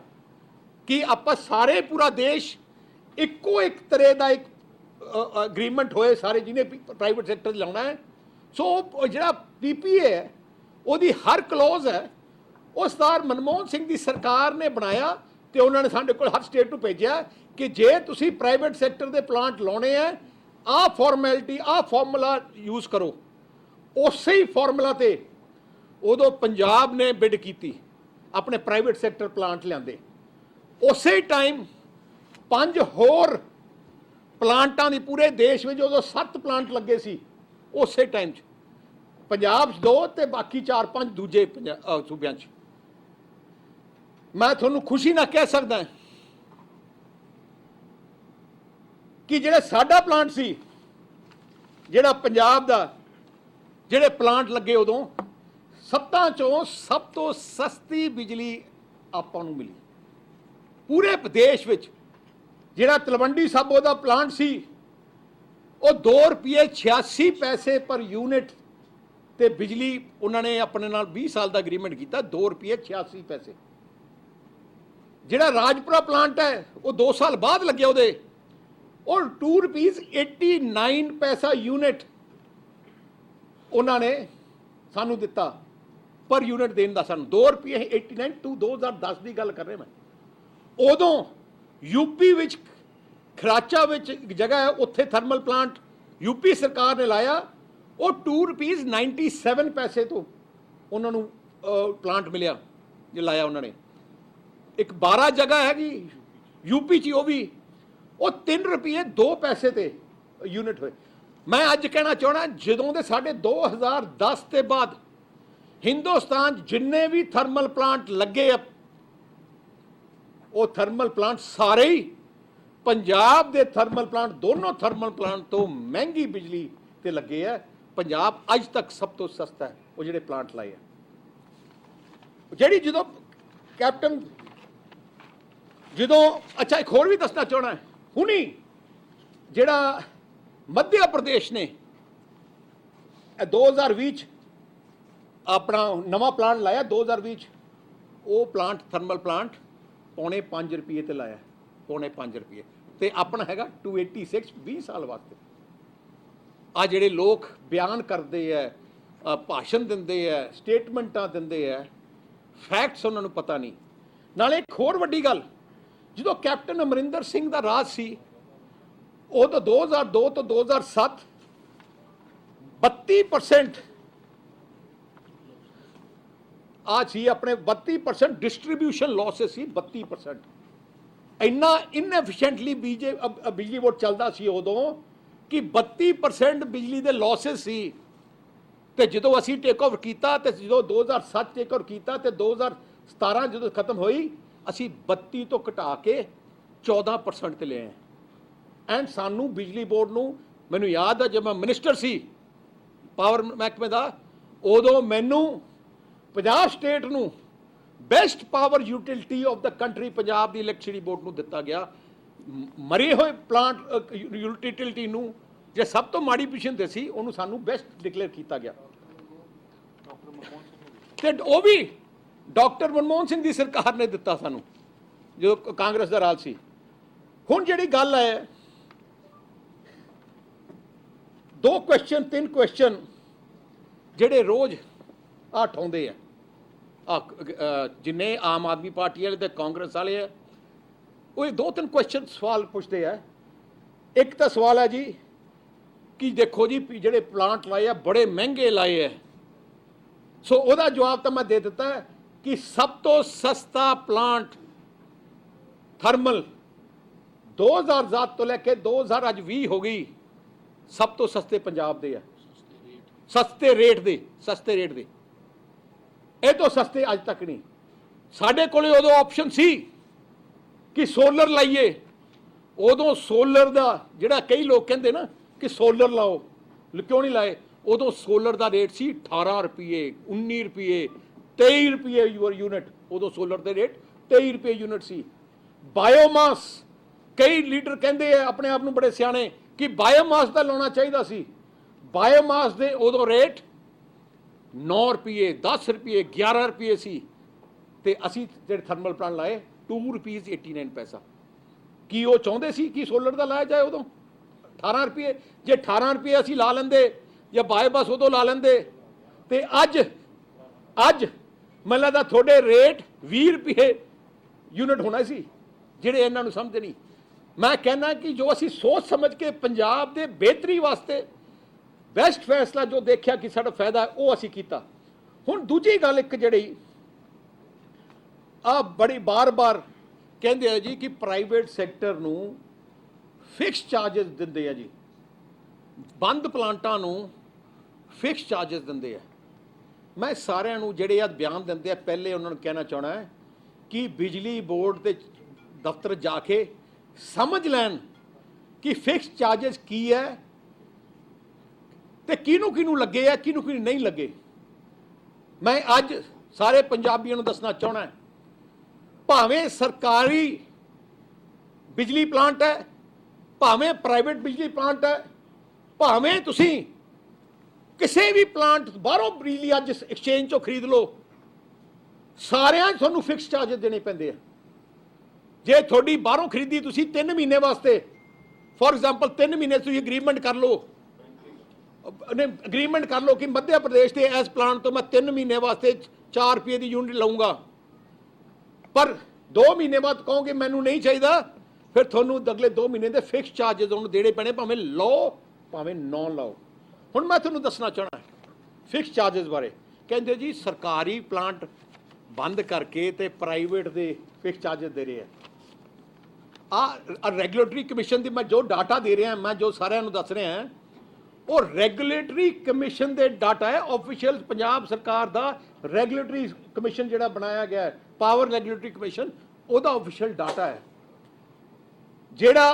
ਕਿ ਆਪਾਂ ਸਾਰੇ ਪੂਰਾ ਦੇਸ਼ ਇੱਕੋ ਇੱਕ ਤਰ੍ਹਾਂ ਦਾ ਇੱਕ ਅਗਰੀਮੈਂਟ ਹੋਏ, ਸਾਰੇ ਜਿਹਨੇ ਪ੍ਰਾਈਵੇਟ ਸੈਕਟਰ ਲਾਉਣਾ ਹੈ। ਸੋ ਉਹ ਜਿਹੜਾ ਪੀਪੀਏ ਹੈ ਉਹਦੀ ਹਰ ਕਲੋਜ਼ ਹੈ ਉਹ ਸਰਦਾਰ ਮਨਮੋਹਨ ਸਿੰਘ ਦੀ ਸਰਕਾਰ ਨੇ ਬਣਾਇਆ, ਤੇ ਉਹਨਾਂ ਨੇ ਸਾਡੇ ਕੋਲ ਹਰ ਸਟੇਟ ਨੂੰ ਭੇਜਿਆ ਕਿ ਜੇ ਤੁਸੀਂ ਪ੍ਰਾਈਵੇਟ ਸੈਕਟਰ ਦੇ ਪਲਾਂਟ ਲਾਉਣੇ ਆ, ਆਹ ਫਾਰਮੈਲਿਟੀ, ਆਹ ਫਾਰਮੂਲਾ ਯੂਜ਼ ਕਰੋ। ਉਸੇ ਹੀ ਫਾਰਮੂਲਾ ਤੇ ਉਦੋਂ ਪੰਜਾਬ ਨੇ ਬਿਡ ਕੀਤੀ, ਆਪਣੇ ਪ੍ਰਾਈਵੇਟ ਸੈਕਟਰ ਪਲਾਂਟ ਲਿਆਂਦੇ। ਉਸੇ ਟਾਈਮ 5 ਹੋਰ ਪਲਾਂਟਾਂ ਦੀ ਪੂਰੇ ਦੇਸ਼ ਵਿੱਚ ਉਦੋਂ 7 ਪਲਾਂਟ ਲੱਗੇ ਸੀ ਉਸੇ ਟਾਈਮ 'ਚ, ਪੰਜਾਬ 'ਚ 2 ਤੇ ਬਾਕੀ 4-5 ਦੂਜੇ ਸੂਬਿਆਂ 'ਚ। ਮੈਂ ਤੁਹਾਨੂੰ ਖੁਸ਼ੀ ਨਾਲ ਕਹਿ ਸਕਦਾ ਕਿ ਜਿਹੜਾ ਸਾਡਾ ਪਲਾਂਟ ਸੀ, ਜਿਹੜਾ ਪੰਜਾਬ ਦਾ, ਜਿਹੜੇ ਪਲਾਂਟ ਲੱਗੇ ਉਦੋਂ 7 ਚੋਂ ਸਭ ਤੋਂ ਸਸਤੀ ਬਿਜਲੀ ਆਪਾਂ ਨੂੰ ਮਿਲੀ ਪੂਰੇ ਦੇਸ਼ ਵਿੱਚ। ਜਿਹੜਾ ਤਲਵੰਡੀ ਸਾਬੋ ਦਾ ਪਲਾਂਟ ਸੀ ਉਹ 2 ਰੁਪਏ 86 ਪੈਸੇ ਪਰ ਯੂਨਿਟ ਤੇ ਬਿਜਲੀ ਉਹਨਾਂ ਨੇ ਆਪਣੇ ਨਾਲ 20 ਸਾਲ ਦਾ ਐਗਰੀਮੈਂਟ ਕੀਤਾ, 2 ਰੁਪਏ 86 ਪੈਸੇ। ਜਿਹੜਾ ਰਾਜਪੁਰਾ ਪਲਾਂਟ ਹੈ ਉਹ 2 ਸਾਲ ਬਾਅਦ ਲੱਗਿਆ ਉਹਦੇ, ਉਹ 2 ਰੁਪਏ 89 ਪੈਸਾ ਯੂਨਿਟ ਉਹਨਾਂ ਨੇ ਸਾਨੂੰ ਦਿੱਤਾ ਪਰ ਯੂਨਿਟ ਦੇਣ ਦਾ। ਸਾਨੂੰ 2 ਰੁਪਏ 89 ਤੋਂ 2010 ਦੀ ਗੱਲ ਕਰ ਰਿਹਾ ਮੈਂ। ਉਦੋਂ ਯੂਪੀ ਵਿੱਚ ਖਰਾਚਾ ਵਿੱਚ ਇੱਕ ਜਗ੍ਹਾ ਹੈ, ਉੱਥੇ ਥਰਮਲ ਪਲਾਂਟ ਯੂਪੀ ਸਰਕਾਰ ਨੇ ਲਾਇਆ, ਉਹ 2 ਰੁਪਏ 97 ਪੈਸੇ ਤੋਂ ਉਹਨਾਂ ਨੂੰ ਪਲਾਂਟ ਮਿਲਿਆ ਜੇ ਲਾਇਆ ਉਹਨਾਂ ਨੇ। ਇੱਕ 12 ਜਗ੍ਹਾ ਹੈਗੀ ਯੂਪੀ 'ਚ, ਉਹ 3 ਰੁਪਏ 2 ਪੈਸੇ ਤੇ ਯੂਨਿਟ ਹੋਏ। ਮੈਂ ਅੱਜ ਕਹਿਣਾ ਚਾਹਣਾ, ਜਦੋਂ ਦੇ ਸਾਡੇ 2010 ਦੇ ਬਾਅਦ ਹਿੰਦੁਸਤਾਨ 'ਚ ਜਿੰਨੇ ਵੀ ਥਰਮਲ ਪਲਾਂਟ ਲੱਗੇ ਆ, ਉਹ ਥਰਮਲ ਪਲਾਂਟ ਸਾਰੇ ਹੀ ਪੰਜਾਬ ਦੇ ਥਰਮਲ ਪਲਾਂਟ, ਦੋਨੋਂ ਥਰਮਲ ਪਲਾਂਟ ਤੋਂ ਮਹਿੰਗੀ ਬਿਜਲੀ ਤੇ ਲੱਗੇ ਆ। ਪੰਜਾਬ ਅੱਜ ਤੱਕ ਸਭ ਤੋਂ ਸਸਤਾ ਹੈ ਉਹ ਜਿਹੜੇ ਪਲਾਂਟ ਲਾਏ ਆ। ਜਿਹੜੀ ਜਦੋਂ ਕੈਪਟਨ ਅੱਛਾ ਇੱਕ ਹੋਰ ਵੀ ਦੱਸਣਾ ਚਾਹਣਾ, ਹੁਣੀ ਜਿਹੜਾ ਮੱਧ ਪ੍ਰਦੇਸ਼ ਨੇ 2020 ਚ ਆਪਣਾ ਨਵਾਂ ਪਲਾਂਟ ਲਾਇਆ, 2020 ਚ ਉਹ ਪਲਾਂਟ ਥਰਮਲ ਪਲਾਂਟ £5.25 ਰੁਪਏ ਤੇ ਲਾਇਆ, £5.25 ਰੁਪਏ ਤੇ ਆਪਣਾ ਹੈਗਾ 286 20 ਸਾਲ ਵਾਸਤੇ। ਆ ਜਿਹੜੇ ਲੋਕ ਬਿਆਨ ਕਰਦੇ ਆ, ਭਾਸ਼ਣ ਦਿੰਦੇ ਆ, ਸਟੇਟਮੈਂਟਾਂ ਦਿੰਦੇ ਆ, ਫੈਕਟਸ ਉਹਨਾਂ ਨੂੰ ਪਤਾ ਨਹੀਂ। ਨਾਲੇ ਇੱਕ ਹੋਰ ਵੱਡੀ ਗੱਲ, ਜਦੋਂ ਕੈਪਟਨ ਅਮਰਿੰਦਰ ਸਿੰਘ ਦਾ ਰਾਜ ਸੀ, ਉਹ ਤਾਂ 2002 ਤੋਂ 2007 32% ਆ ਸੀ, ਆਪਣੇ 32% ਡਿਸਟ੍ਰੀਬਿਊਸ਼ਨ ਲਾਸਸ ਸੀ। 32% ਇੰਨਾ ਇਨਐਫੀਸ਼ੀਐਂਟਲੀ ਬਿਜਲੀ ਬੋਰਡ ਚੱਲਦਾ ਸੀ ਉਦੋਂ ਕਿ 32% ਬਿਜਲੀ ਦੇ ਲਾਸਸ ਸੀ। ਤੇ ਜਦੋਂ ਅਸੀਂ ਟੇਕ ਓਵਰ ਕੀਤਾ, ਤੇ ਜਦੋਂ 2007 ਟੇਕ ਓਵਰ ਕੀਤਾ, ਤੇ 2017 ਜਦੋਂ ਖਤਮ ਹੋਈ, ਅਸੀਂ 32 ਤੋਂ ਘਟਾ ਕੇ 14% ਤੇ ਲਏ। ਐਂਡ ਸਾਨੂੰ ਬਿਜਲੀ ਬੋਰਡ ਨੂੰ, ਮੈਨੂੰ ਯਾਦ ਹੈ ਜਦ ਮੈਂ ਮਿਨਿਸਟਰ ਸੀ ਪਾਵਰ ਮਹਿਕਮੇ ਦਾ, ਉਦੋਂ ਮੈਨੂੰ ਪੰਜਾਬ ਸਟੇਟ ਨੂੰ best power utility of the country Punjab the electricity board ਨੂੰ ਦਿੱਤਾ ਗਿਆ। ਮਰੇ ਹੋਏ ਪਲਾਂਟ ਯੂਟਿਲਿਟੀ ਨੂੰ ਜੇ ਸਭ ਤੋਂ ਮਾੜੀ ਪੋਜੀਸ਼ਨ ਤੇ ਸੀ, ਉਹਨੂੰ ਸਾਨੂੰ ਬੈਸਟ ਡਿਕਲੇਅਰ ਕੀਤਾ ਗਿਆ। ਤੇ ਉਹ ਵੀ ਡਾਕਟਰ ਮਨਮੋਹਨ ਸਿੰਘ ਦੀ ਸਰਕਾਰ ਨੇ ਦਿੱਤਾ ਸਾਨੂੰ, ਜਦੋਂ ਕਾਂਗਰਸ ਦਾ ਰਾਜ ਸੀ। ਹੁਣ ਜਿਹੜੀ ਗੱਲ ਹੈ, 2 ਕੁਐਸਚਨ 3 ਕੁਐਸਚਨ ਜਿਹੜੇ ਰੋਜ਼ ਉਠਾਉਂਦੇ ਆ, ਜਿੰਨੇ ਆਮ ਆਦਮੀ ਪਾਰਟੀ ਵਾਲੇ ਤੇ ਕਾਂਗਰਸ ਵਾਲੇ ਆ, ਉਹ 2-3 ਕੁਐਸਚਨ ਸਵਾਲ ਪੁੱਛਦੇ ਆ। ਇੱਕ ਤਾਂ ਸਵਾਲ ਹੈ ਜੀ ਕਿ ਦੇਖੋ ਜੀ ਜਿਹੜੇ ਪਲਾਂਟ ਲਾਏ ਆ ਬੜੇ ਮਹਿੰਗੇ ਲਾਏ ਆ। ਸੋ ਉਹਦਾ ਜਵਾਬ ਤਾਂ ਮੈਂ ਦੇ ਦਿੱਤਾ ਕਿ ਸਭ ਤੋਂ ਸਸਤਾ ਪਲਾਂਟ ਥਰਮਲ 2007 ਤੋਂ ਲੈ ਕੇ 2020 ਹੋ ਗਈ, ਸਭ ਤੋਂ ਸਸਤੇ ਪੰਜਾਬ ਦੇ ਆ। ਸਸਤੇ ਰੇਟ ਦੇ ਇਹ ਤੋਂ ਸਸਤੇ ਅੱਜ ਤੱਕ ਨਹੀਂ। ਸਾਡੇ ਕੋਲੇ ਉਦੋਂ ਆਪਸ਼ਨ ਸੀ कि सोलर लाइए, उदों सोलर का जिहड़ा कई लोग कहते ना कि सोलर लाओ, क्यों नहीं लाए, उदों सोलर का रेट सी 18 रुपये, 19 रुपये, 23 रुपये यूनिट, उदों सोलर के रेट 23 रुपये यूनिट सी। बायोमास, कई लीडर कहते हैं अपने आप में बड़े सियाने कि बायोमास का लाना चाहिए सी, बायोमास के उदों रेट 9 रुपये, 10 रुपये, 11 रुपये सी, ते असी जेह्ड़े थर्मल प्लांट लाए 2 रुपीज़ 89 पैसा। की वो चाहते सी कि सोलर का लाया जाए उदों 18 रुपये, जे 18 रुपये असी ला लेंदे या बायोमास उदों ला लेंदे ते अज मैं लगदा थोड़े रेट 20 रुपये यूनिट होना सी, जिहड़े इन्हां नूं समझदे नहीं। मैं कहना कि जो असी सोच समझ के पंजाब दे बेहतरी वास्ते बेस्ट फैसला जो देखा कि साडा फायदा है वो असी कीता। हुण दूजी गल एक जिहड़ी आ बड़ी बार बार कहते हैं जी कि प्राइवेट सैक्टर नूं फिक्स चार्जिस दिंदे आ जी, बंद प्लांटां नूं फिक्स चार्जिस दिंदे आ। मैं सारिਆਂ ਨੂੰ ਜਿਹੜੇ ਆ ਬਿਆਨ ਦਿੰਦੇ ਆ ਪਹਿਲੇ ਉਹਨਾਂ ਨੂੰ ਕਹਿਣਾ ਚਾਹਣਾ ਹੈ ਕਿ ਬਿਜਲੀ ਬੋਰਡ ਦੇ ਦਫ਼ਤਰ ਜਾ ਕੇ ਸਮਝ ਲੈਣ ਕਿ ਫਿਕਸ ਚਾਰजेस ਕੀ ਹੈ ਤੇ ਕਿਹਨੂੰ ਕਿਹਨੂੰ ਲੱਗੇ ਆ, ਕਿਹਨੂੰ ਕਿਹਨੂੰ ਨਹੀਂ ਲੱਗੇ। ਮੈਂ ਅੱਜ ਸਾਰੇ ਪੰਜਾਬੀਆਂ ਨੂੰ ਦੱਸਣਾ ਚਾਹਣਾ ਭਾਵੇਂ ਸਰਕਾਰੀ ਬਿਜਲੀ ਪਲਾਂਟ ਹੈ, ਭਾਵੇਂ ਪ੍ਰਾਈਵੇਟ ਬਿਜਲੀ ਪਲਾਂਟ ਹੈ, ਭਾਵੇਂ ਤੁਸੀਂ ਕਿਸੇ भी प्लांट बाहरों बिजली अज एक्सचेंज चो खरीद लो, सारिਆਂ ਤੁਹਾਨੂੰ फिक्स चार्जेस देने पैंदे आ। जे थोड़ी बाहरों खरीदी तुसी 3 महीने वास्ते, फॉर एग्जाम्पल 3 महीने तुसी एग्रीमेंट कर लो, एग्रीमेंट कर लो कि मध्य प्रदेश के इस प्लांट तो मैं 3 महीने वास्ते 4 रुपये की यूनिट लाऊंगा, पर 2 महीने बाद कहोगे मैनू नहीं चाहिए, फिर थोनू अगले 2 महीने के फिक्स चार्जेस उन्होंने देने पैने, भावें लो भावें ना लाओ। हुण मैं तुहानूं दसना चाहना फिक्स चार्जेस बारे। कहते जी सरकारी प्लांट बंद करके ते प्राइवेट दे फिक्स चार्जेस दे रहे हैं। रेगुलेटरी कमीशन की मैं जो डाटा दे रहा, मैं जो सारिਆਂ ਨੂੰ दस रहा हैं, वो रेगुलेटरी कमीशन के डाटा है, ऑफिशियल पंजाब सरकार का रेगुलेटरी कमीशन जिहड़ा बनाया गया है, पावर रेगुलेटरी कमीशन, ਉਹਦਾ ऑफिशियल डाटा है। जिहड़ा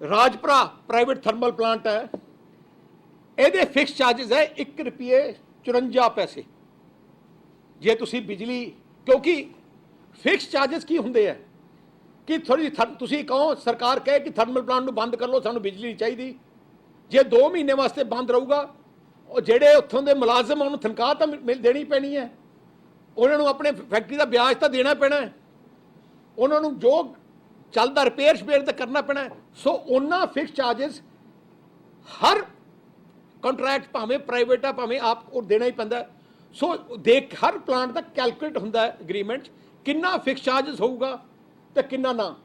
राजपुरा प्राइवेट थर्मल प्लांट है, ਇਹਦੇ ਫਿਕਸ ਚਾਰजेस है 1 रुपये 54 पैसे ਜੇ ਤੁਸੀਂ ਬਿਜਲੀ, क्योंकि ਫਿਕਸ ਚਾਰजेस ਕੀ ਹੁੰਦੇ ਆ ਕਿ ਥੋੜੀ ਤੁਸੀਂ ਕਹੋ, ਸਰਕਾਰ ਕਹੇ ਕਿ ਥਰਮਲ ਪਲਾਂਟ ਨੂੰ ਬੰਦ ਕਰ ਲਓ, ਸਾਨੂੰ ਬਿਜਲੀ ਨਹੀਂ ਚਾਹੀਦੀ, ਜੇ 2 ਮਹੀਨੇ ਵਾਸਤੇ ਬੰਦ ਰਹੂਗਾ, ਉਹ ਜਿਹੜੇ ਉੱਥੋਂ ਦੇ ਮੁਲਾਜ਼ਮ ਉਹਨੂੰ ਤਨਖਾਹ ਤਾਂ ਦੇਣੀ ਪੈਣੀ ਹੈ, ਉਹਨਾਂ ਨੂੰ ਆਪਣੇ ਫੈਕਟਰੀ ਦਾ ਵਿਆਜ ਤਾਂ ਦੇਣਾ ਪੈਣਾ ਹੈ, ਉਹਨਾਂ ਨੂੰ ਜੋ ਚੱਲਦਾ ਰਿਪੇਅਰ ਤਾਂ ਕਰਨਾ ਪੈਣਾ। ਸੋ ਉਹਨਾਂ ਫਿਕਸ ਚਾਰजेस हर ਕੰਟਰੈਕਟ ਭਾਵੇਂ ਪ੍ਰਾਈਵੇਟ ਆ ਭਾਵੇਂ ਆਪ ਉਹ ਦੇਣਾ ਹੀ ਪੈਂਦਾ। ਸੋ ਦੇਖ ਹਰ ਪਲਾਂਟ ਦਾ ਕੈਲਕੂਲੇਟ ਹੁੰਦਾ ਐਗਰੀਮੈਂਟ ਕਿੰਨਾ ਫਿਕਸ ਚਾਰजेस ਹੋਊਗਾ ਤੇ ਕਿੰਨਾ ਨਾ।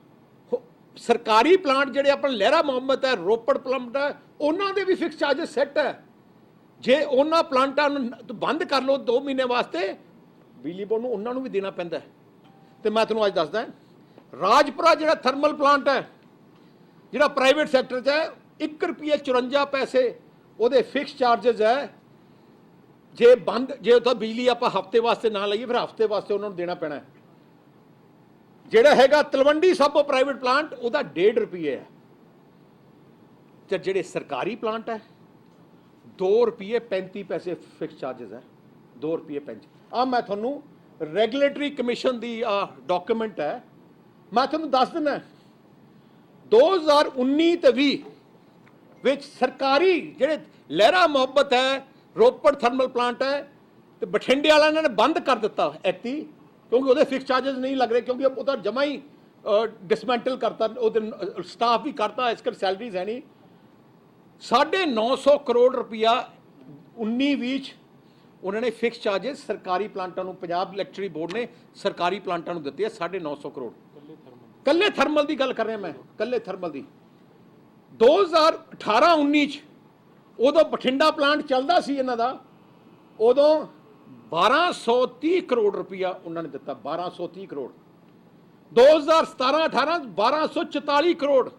ਸਰਕਾਰੀ ਪਲਾਂਟ ਜਿਹੜੇ ਆਪਣਾ ਲਹਿਰਾ ਮੁਹੰਮਦ ਹੈ, ਰੋਪੜ ਪਲਾਂਟ ਹੈ, ਉਹਨਾਂ ਦੇ ਵੀ ਫਿਕਸ ਚਾਰजेस ਸੈੱਟ ਹੈ। ਜੇ ਉਹਨਾਂ ਪਲਾਂਟਾਂ ਨੂੰ ਬੰਦ ਕਰ ਲਓ 2 ਮਹੀਨੇ ਵਾਸਤੇ, ਬਿਜਲੀ ਬੋਰਡ ਨੂੰ ਉਹਨਾਂ ਨੂੰ ਵੀ ਦੇਣਾ ਪੈਂਦਾ। ਤੇ ਮੈਂ ਤੁਹਾਨੂੰ ਅੱਜ ਦੱਸਦਾ ਰਾਜਪੁਰਾ ਜਿਹੜਾ ਥਰਮਲ ਪਲਾਂਟ ਹੈ, ਜਿਹੜਾ ਪ੍ਰਾਈਵੇਟ ਸੈਕਟਰ 'ਚ ਹੈ, 1 रुपये 54 पैसे ਉਹਦੇ ਫਿਕਸ ਚਾਰजेस ਹੈ। ਜੇ ਬੰਦ, ਜੇ ਤਾਂ ਬਿਜਲੀ ਆਪਾਂ ਹਫਤੇ ਵਾਸਤੇ ਨਾ ਲਈਏ, ਫਿਰ ਹਫਤੇ ਵਾਸਤੇ ਉਹਨਾਂ ਨੂੰ ਦੇਣਾ ਪੈਣਾ। ਜਿਹੜਾ ਹੈਗਾ ਤਲਵੰਡੀ ਸਾਬੋ ਪ੍ਰਾਈਵੇਟ ਪਲਾਂਟ, ਉਹਦਾ 1.5 रुपये ਹੈ। ਤੇ ਜਿਹੜੇ ਸਰਕਾਰੀ ਪਲਾਂਟ ਹੈ 2 रुपये 35 पैसे ਫਿਕਸ ਚਾਰजेस ਹੈ, 2 रुपये 35। ਆ ਮੈਂ ਤੁਹਾਨੂੰ ਰੈਗੂਲੇਟਰੀ ਕਮਿਸ਼ਨ ਦੀ ਡਾਕੂਮੈਂਟ ਹੈ, ਮੈਂ ਤੁਹਾਨੂੰ ਦੱਸ ਦਿੰਦਾ 2019 ਤੇ 20 ਵਿੱਚ ਸਰਕਾਰੀ ਜਿਹੜੇ ਲਹਿਰਾ ਮੁਹੱਬਤ ਹੈ, ਰੋਪੜ ਥਰਮਲ ਪਲਾਂਟ ਹੈ ਤੇ ਬਠਿੰਡੇ ਵਾਲਿਆਂ ਨੇ ਬੰਦ ਕਰ ਦਿੱਤਾ ਐਕਟੀ, ਕਿਉਂਕਿ ਉਹਦੇ ਫਿਕਸ ਚਾਰजेस ਨਹੀਂ ਲੱਗ ਰਹੇ, ਕਿਉਂਕਿ ਉਹ ਤਾਂ ਜਮਾ ਹੀ ਡਿਸਮੈਂਟਲ ਕਰਤਾ, ਉਹਦੇ ਸਟਾਫ ਵੀ ਕਰਤਾ, ਇਸ ਕਰ ਸੈਲਰੀਜ਼ ਹੈ ਨਹੀਂ। 950 ਕਰੋੜ ਰੁਪਇਆ 19-20 ਉਹਨਾਂ ਨੇ ਫਿਕਸ ਚਾਰजेस ਸਰਕਾਰੀ ਪਲਾਂਟਾਂ ਨੂੰ, ਪੰਜਾਬ ਇਲੈਕਟ੍ਰਿਸਿਟੀ ਬੋਰਡ ਨੇ ਸਰਕਾਰੀ ਪਲਾਂਟਾਂ ਨੂੰ ਦਿੱਤੇ ਆ 950 ਕਰੋੜ। ਕੱਲੇ ਥਰਮਲ ਦੀ ਗੱਲ ਕਰ ਰਿਹਾ ਮੈਂ, ਕੱਲੇ ਥਰਮਲ ਦੀ। 2018-19 ਚ ਉਦੋਂ ਬਠਿੰਡਾ ਪਲਾਂਟ ਚੱਲਦਾ ਸੀ ਇਹਨਾਂ ਦਾ, ਉਦੋਂ 1230 ਕਰੋੜ ਰੁਪਇਆ ਉਹਨਾਂ ਨੇ ਦਿੱਤਾ, 1230 ਕਰੋੜ। 2017-18 1244 ਕਰੋੜ,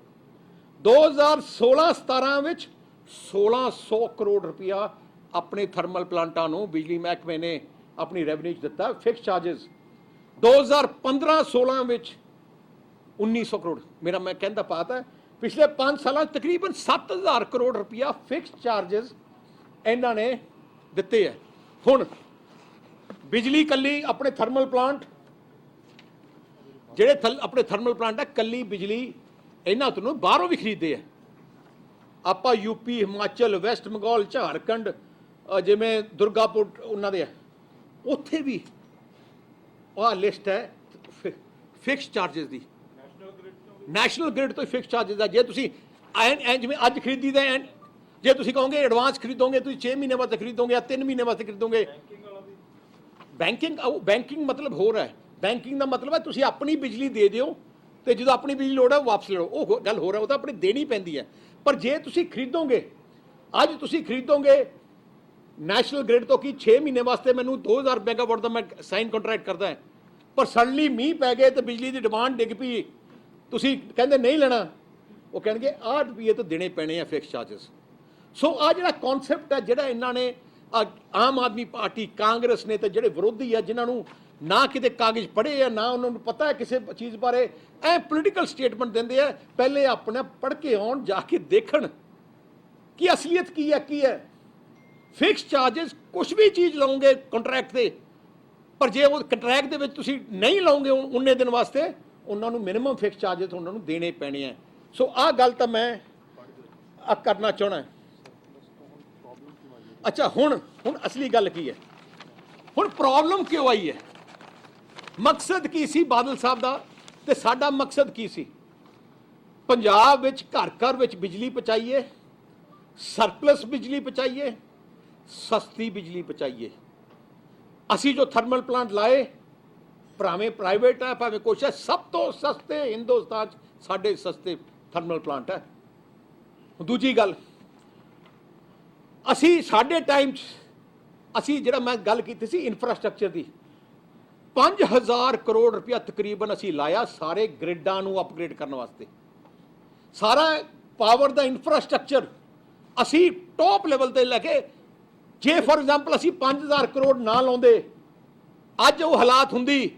2016-17 ਵਿੱਚ 1600 ਕਰੋੜ ਰੁਪਇਆ ਆਪਣੇ ਥਰਮਲ ਪਲਾਂਟਾਂ ਨੂੰ ਬਿਜਲੀ ਮਹਿਕਮੇ ਨੇ ਆਪਣੀ ਰੈਵਨਿਊ 'ਚ ਦਿੱਤਾ ਫਿਕਸ ਚਾਰजेस। 2015-16 ਵਿੱਚ 1900 करोड़ मेरा मैं कहता पाता है पिछले 5 साल तकरीबन 7000 करोड़ रुपया फिक्स चार्जेस इन्हों ने दिते है। हुण बिजली कली अपने थर्मल प्लांट ਜਿਹੜੇ ਆਪਣੇ ਥਰਮਲ ਪਲਾਂਟ ਹੈ ਕੱਲੀ ਬਿਜਲੀ ਇਹਨਾਂ ਤੋਂ ਬਾਹਰੋਂ ਵੀ ਖਰੀਦਦੇ ਆ। ਆਪਾਂ ਯੂਪੀ, ਹਿਮਾਚਲ, ਵੈਸਟ ਬੰਗਾਲ, ਝਾਰਖੰਡ ਜਿਵੇਂ ਦੁਰਗਾਪੁਰ ਉਹਨਾਂ ਦੇ ਆ ਉੱਥੇ ਵੀ ਆਹ ਲਿਸਟ ਹੈ ਫਿਕਸ ਚਾਰजेस ਦੀ। ਨੈਸ਼ਨਲ ਗ੍ਰਿਡ ਤੋਂ ਫਿਕਸ ਚਾਰजेस ਦਾ ਜੇ ਤੁਸੀਂ ਐਂ ਜਿਵੇਂ ਅੱਜ ਖਰੀਦੀਦਾ ਜੇ ਤੁਸੀਂ ਕਹੋਗੇ ਐਡਵਾਂਸ ਖਰੀਦੋਗੇ ਤੁਸੀਂ 6 ਮਹੀਨੇ ਵਾਸਤੇ ਖਰੀਦੋਗੇ ਜਾਂ 3 ਮਹੀਨੇ ਵਾਸਤੇ ਖਰੀਦੋਗੇ। ਬੈਂਕਿੰਗ ਮਤਲਬ ਹੋਰ ਹੈ। ਬੈਂਕਿੰਗ ਦਾ ਮਤਲਬ ਹੈ ਤੁਸੀਂ ਆਪਣੀ ਬਿਜਲੀ ਦੇ ਦਿਓ ਤੇ ਜਦੋਂ ਆਪਣੀ ਬਿਜਲੀ ਲੋੜ ਹੈ ਵਾਪਸ ਲੈ ਲਓ, ਉਹ ਗੱਲ ਹੋ ਰਿਹਾ, ਉਹ ਤਾਂ ਆਪਣੀ ਦੇਣੀ ਪੈਂਦੀ ਹੈ। ਪਰ ਜੇ ਤੁਸੀਂ ਖਰੀਦੋਗੇ ਅੱਜ ਤੁਸੀਂ ਖਰੀਦੋਗੇ ਨੈਸ਼ਨਲ ਗ੍ਰਿਡ ਤੋਂ ਕਿ 6 ਮਹੀਨੇ ਵਾਸਤੇ ਮੈਨੂੰ 2000 ਮੈਗਾਵਾਟ ਦਾ ਮੈਂ ਸਾਈਨ ਕੰਟਰੈਕਟ ਕਰਦਾ ਹੈ, ਪਰ ਸਡਨਲੀ ਮੀਂਹ ਪੈ ਗਏ ਤੇ ਬਿਜਲੀ ਦੀ ਡਿਮਾਂਡ ਡਿੱਗ ਪਈ, ਤੁਸੀਂ ਕਹਿੰਦੇ ਨਹੀਂ ਲੈਣਾ, ਉਹ ਕਹਿਣਗੇ ਆਹ ਰੁਪਈਏ ਤਾਂ ਦੇਣੇ ਪੈਣੇ ਆ ਫਿਕਸ ਚਾਰजेस। ਸੋ ਆ ਜਿਹੜਾ ਕਨਸੈਪਟ ਹੈ ਜਿਹੜਾ ਇਹਨਾਂ ਨੇ ਆਮ ਆਦਮੀ ਪਾਰਟੀ, ਕਾਂਗਰਸ ਨੇ ਤੇ ਜਿਹੜੇ ਵਿਰੋਧੀ ਆ ਜਿਨ੍ਹਾਂ ਨੂੰ ਨਾ ਕਿਤੇ ਕਾਗਜ਼ ਪੜ੍ਹੇ ਆ ਨਾ ਉਹਨਾਂ ਨੂੰ ਪਤਾ ਹੈ ਕਿਸੇ ਚੀਜ਼ ਬਾਰੇ, ਐ ਪੋਲੀਟੀਕਲ ਸਟੇਟਮੈਂਟ ਦਿੰਦੇ ਆ। ਪਹਿਲੇ ਆਪਣੇ ਪੜ੍ਹ ਕੇ ਆਉਣ, ਜਾ ਕੇ ਦੇਖਣ ਕਿ ਅਸਲੀਅਤ ਕੀ ਹੈ। ਫਿਕਸ ਚਾਰजेस ਕੁਝ ਵੀ ਚੀਜ਼ ਲਾਉਂਗੇ ਕੰਟਰੈਕਟ ਤੇ, ਪਰ ਜੇ ਉਹ ਕੰਟਰੈਕਟ ਦੇ ਵਿੱਚ ਤੁਸੀਂ ਨਹੀਂ ਲਾਉਂਗੇ ਉਨੇ ਦਿਨ ਵਾਸਤੇ ਉਹਨਾਂ ਨੂੰ ਮਿਨੀਮਮ ਫਿਕਸ ਚਾਰजेस ਉਹਨਾਂ ਨੂੰ ਦੇਣੇ ਪੈਣੇ ਆ। ਸੋ ਆਹ ਗੱਲ ਤਾਂ ਮੈਂ ਕਰਨਾ ਚਾਹਣਾ। ਅੱਛਾ ਹੁਣ ਅਸਲੀ ਗੱਲ ਕੀ ਹੈ, ਹੁਣ ਪ੍ਰੋਬਲਮ ਕਿਉਂ ਆਈ ਹੈ, ਮਕਸਦ ਕੀ ਸੀ ਬਾਦਲ ਸਾਹਿਬ ਦਾ ਤੇ ਸਾਡਾ ਮਕਸਦ ਕੀ ਸੀ? ਪੰਜਾਬ ਵਿੱਚ ਘਰ ਘਰ ਵਿੱਚ ਬਿਜਲੀ ਪਹੁੰਚਾਈਏ, ਸਰਪਲਸ ਬਿਜਲੀ ਪਹੁੰਚਾਈਏ, ਸਸਤੀ ਬਿਜਲੀ ਪਹੁੰਚਾਈਏ। ਅਸੀਂ ਜੋ ਥਰਮਲ ਪਲਾਂਟ ਲਾਏ, ਭਾਵੇਂ ਪ੍ਰਾਈਵੇਟ ਹੈ ਭਾਵੇਂ ਕੁਛ ਹੈ, ਸਭ ਤੋਂ ਸਸਤੇ ਹਿੰਦੁਸਤਾਨ 'ਚ ਸਾਡੇ ਸਸਤੇ ਥਰਮਲ ਪਲਾਂਟ ਹੈ। ਦੂਜੀ ਗੱਲ, ਅਸੀਂ ਸਾਡੇ ਟਾਈਮ 'ਚ ਅਸੀਂ ਜਿਹੜਾ ਮੈਂ ਗੱਲ ਕੀਤੀ ਸੀ ਇਨਫਰਾਸਟ੍ਰਕਚਰ ਦੀ, 5000 ਕਰੋੜ ਰੁਪਇਆ ਤਕਰੀਬਨ ਅਸੀਂ ਲਾਇਆ ਸਾਰੇ ਗ੍ਰਿਡਾਂ ਨੂੰ ਅਪਗ੍ਰੇਡ ਕਰਨ ਵਾਸਤੇ। ਸਾਰਾ ਪਾਵਰ ਦਾ ਇਨਫਰਾਸਟ੍ਰਕਚਰ ਅਸੀਂ ਟੌਪ ਲੈਵਲ ਤੇ ਲੈ ਕੇ, ਜੇ ਫॉर ਐਗਜ਼ਾਮਪਲ ਅਸੀਂ 5000 ਕਰੋੜ ਨਾ ਲਾਉਂਦੇ, ਅੱਜ ਉਹ ਹਾਲਾਤ ਹੁੰਦੀ,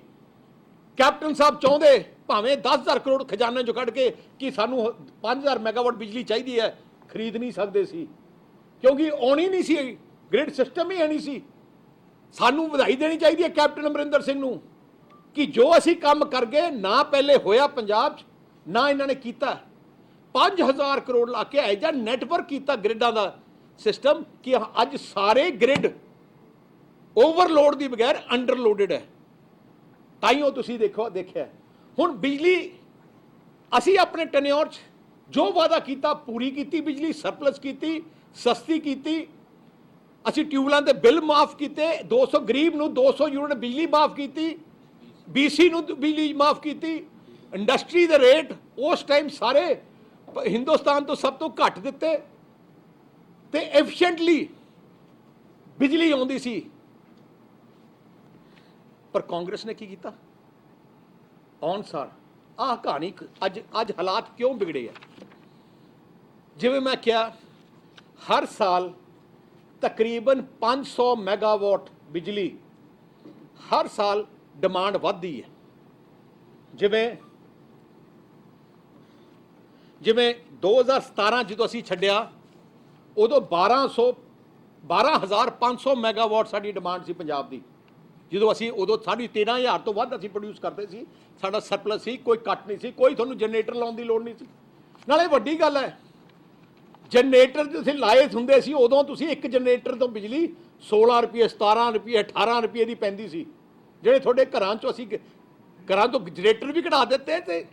ਕੈਪਟਨ ਸਾਹਿਬ ਚਾਹੁੰਦੇ ਭਾਵੇਂ 10000 ਕਰੋੜ ਖਜ਼ਾਨੇ 'ਚੋਂ ਕੱਢ ਕੇ ਕਿ ਸਾਨੂੰ 5000 ਮੈਗਾਵਾਟ ਬਿਜਲੀ ਚਾਹੀਦੀ ਹੈ, ਖਰੀਦ ਨਹੀਂ ਸਕਦੇ ਸੀ ਕਿਉਂਕਿ ਆਉਣੀ ਨਹੀਂ ਸੀ, ਗ੍ਰਿਡ ਸਿਸਟਮ ਹੀ ਹੈ ਨਹੀਂ ਸੀ। ਸਾਨੂੰ ਵਧਾਈ ਦੇਣੀ ਚਾਹੀਦੀ ਹੈ ਕੈਪਟਨ ਅਮਰਿੰਦਰ ਸਿੰਘ ਨੂੰ ਕਿ ਜੋ ਅਸੀਂ ਕੰਮ ਕਰ ਗਏ, ਨਾ ਪਹਿਲੇ ਹੋਇਆ ਪੰਜਾਬ 'ਚ ਨਾ ਇਹਨਾਂ ਨੇ ਕੀਤਾ। 5000 ਕਰੋੜ ਲਾ ਕੇ ਇਹ ਜਿਹਾ ਨੈਟਵਰਕ ਕੀਤਾ ਗ੍ਰਿਡਾਂ ਦਾ ਸਿਸਟਮ ਕਿ ਅੱਜ ਸਾਰੇ ਗ੍ਰਿਡ ਓਵਰਲੋਡ ਦੀ ਬਗੈਰ ਅੰਡਰਲੋਡਡ ਹੈ। ਤਾਈਓ ਤੁਸੀਂ ਦੇਖਿਆ ਹੁਣ ਬਿਜਲੀ ਅਸੀਂ ਆਪਣੇ ਟੈਨਿਓਰ 'ਚ ਜੋ ਵਾਅਦਾ ਕੀਤਾ ਪੂਰੀ ਕੀਤੀ, ਬਿਜਲੀ ਸਰਪਲਸ ਕੀਤੀ, ਸਸਤੀ ਕੀਤੀ। ਅਸੀਂ ਟਿਊਬਲਾਂ ਦੇ ਬਿੱਲ ਮਾਫ ਕੀਤੇ, 200 ਗਰੀਬ ਨੂੰ 200 ਯੂਨਿਟ ਬਿਜਲੀ ਮਾਫ ਕੀਤੀ, BC ਨੂੰ ਬਿਜਲੀ ਮਾਫ ਕੀਤੀ। ਇੰਡਸਟਰੀ ਦੇ ਰੇਟ ਉਸ ਟਾਈਮ ਸਾਰੇ ਹਿੰਦੁਸਤਾਨ ਤੋਂ ਸਭ ਤੋਂ ਘੱਟ ਦਿੱਤੇ ਤੇ ਐਫੀਸ਼ੀਐਂਟਲੀ ਬਿਜਲੀ ਆਉਂਦੀ ਸੀ। ਪਰ ਕਾਂਗਰਸ ਨੇ ਕੀ ਕੀਤਾ? ਆਹ ਕਹਾਣੀ ਅੱਜ ਹਾਲਾਤ ਕਿਉਂ ਵਿਗੜੇ ਆ? ਜਿਵੇਂ ਮੈਂ ਕਿਹਾ, ਹਰ ਸਾਲ ਤਕਰੀਬਨ 500 ਮੈਗਾਵਾਟ ਬਿਜਲੀ ਹਰ ਸਾਲ ਡਿਮਾਂਡ ਵੱਧਦੀ ਹੈ। ਜਿਵੇਂ 2017 ਜਦੋਂ ਅਸੀਂ ਛੱਡਿਆ ਉਦੋਂ 12500 ਮੈਗਾਵਾਟ ਸਾਡੀ ਡਿਮਾਂਡ ਸੀ ਪੰਜਾਬ ਦੀ। ਜਦੋਂ ਅਸੀਂ ਉਦੋਂ ਸਾਡੀ 13000 ਤੋਂ ਵੱਧ ਅਸੀਂ ਪ੍ਰੋਡਿਊਸ ਕਰਦੇ ਸੀ, ਸਾਡਾ ਸਰਪਲਸ ਸੀ, ਕੋਈ ਕੱਟ ਨਹੀਂ ਸੀ, ਕੋਈ ਤੁਹਾਨੂੰ ਜਨਰੇਟਰ ਲਾਉਣ ਦੀ ਲੋੜ ਨਹੀਂ ਸੀ। ਨਾਲੇ ਵੱਡੀ ਗੱਲ ਹੈ, ਜਨਰੇਟਰ ਤੁਸੀਂ ਲਾਏ ਹੁੰਦੇ ਸੀ ਉਦੋਂ ਤੁਸੀਂ ਇੱਕ ਜਨਰੇਟਰ ਤੋਂ ਬਿਜਲੀ 16 ਰੁਪਏ 17 ਰੁਪਏ 18 ਰੁਪਏ ਦੀ ਪੈਂਦੀ ਸੀ। ਜਿਹੜੇ ਤੁਹਾਡੇ ਘਰਾਂ 'ਚੋਂ ਅਸੀਂ ਘਰਾਂ ਤੋਂ ਜਨਰੇਟਰ ਵੀ ਘਟਾ ਦਿੱਤੇ ਤੇ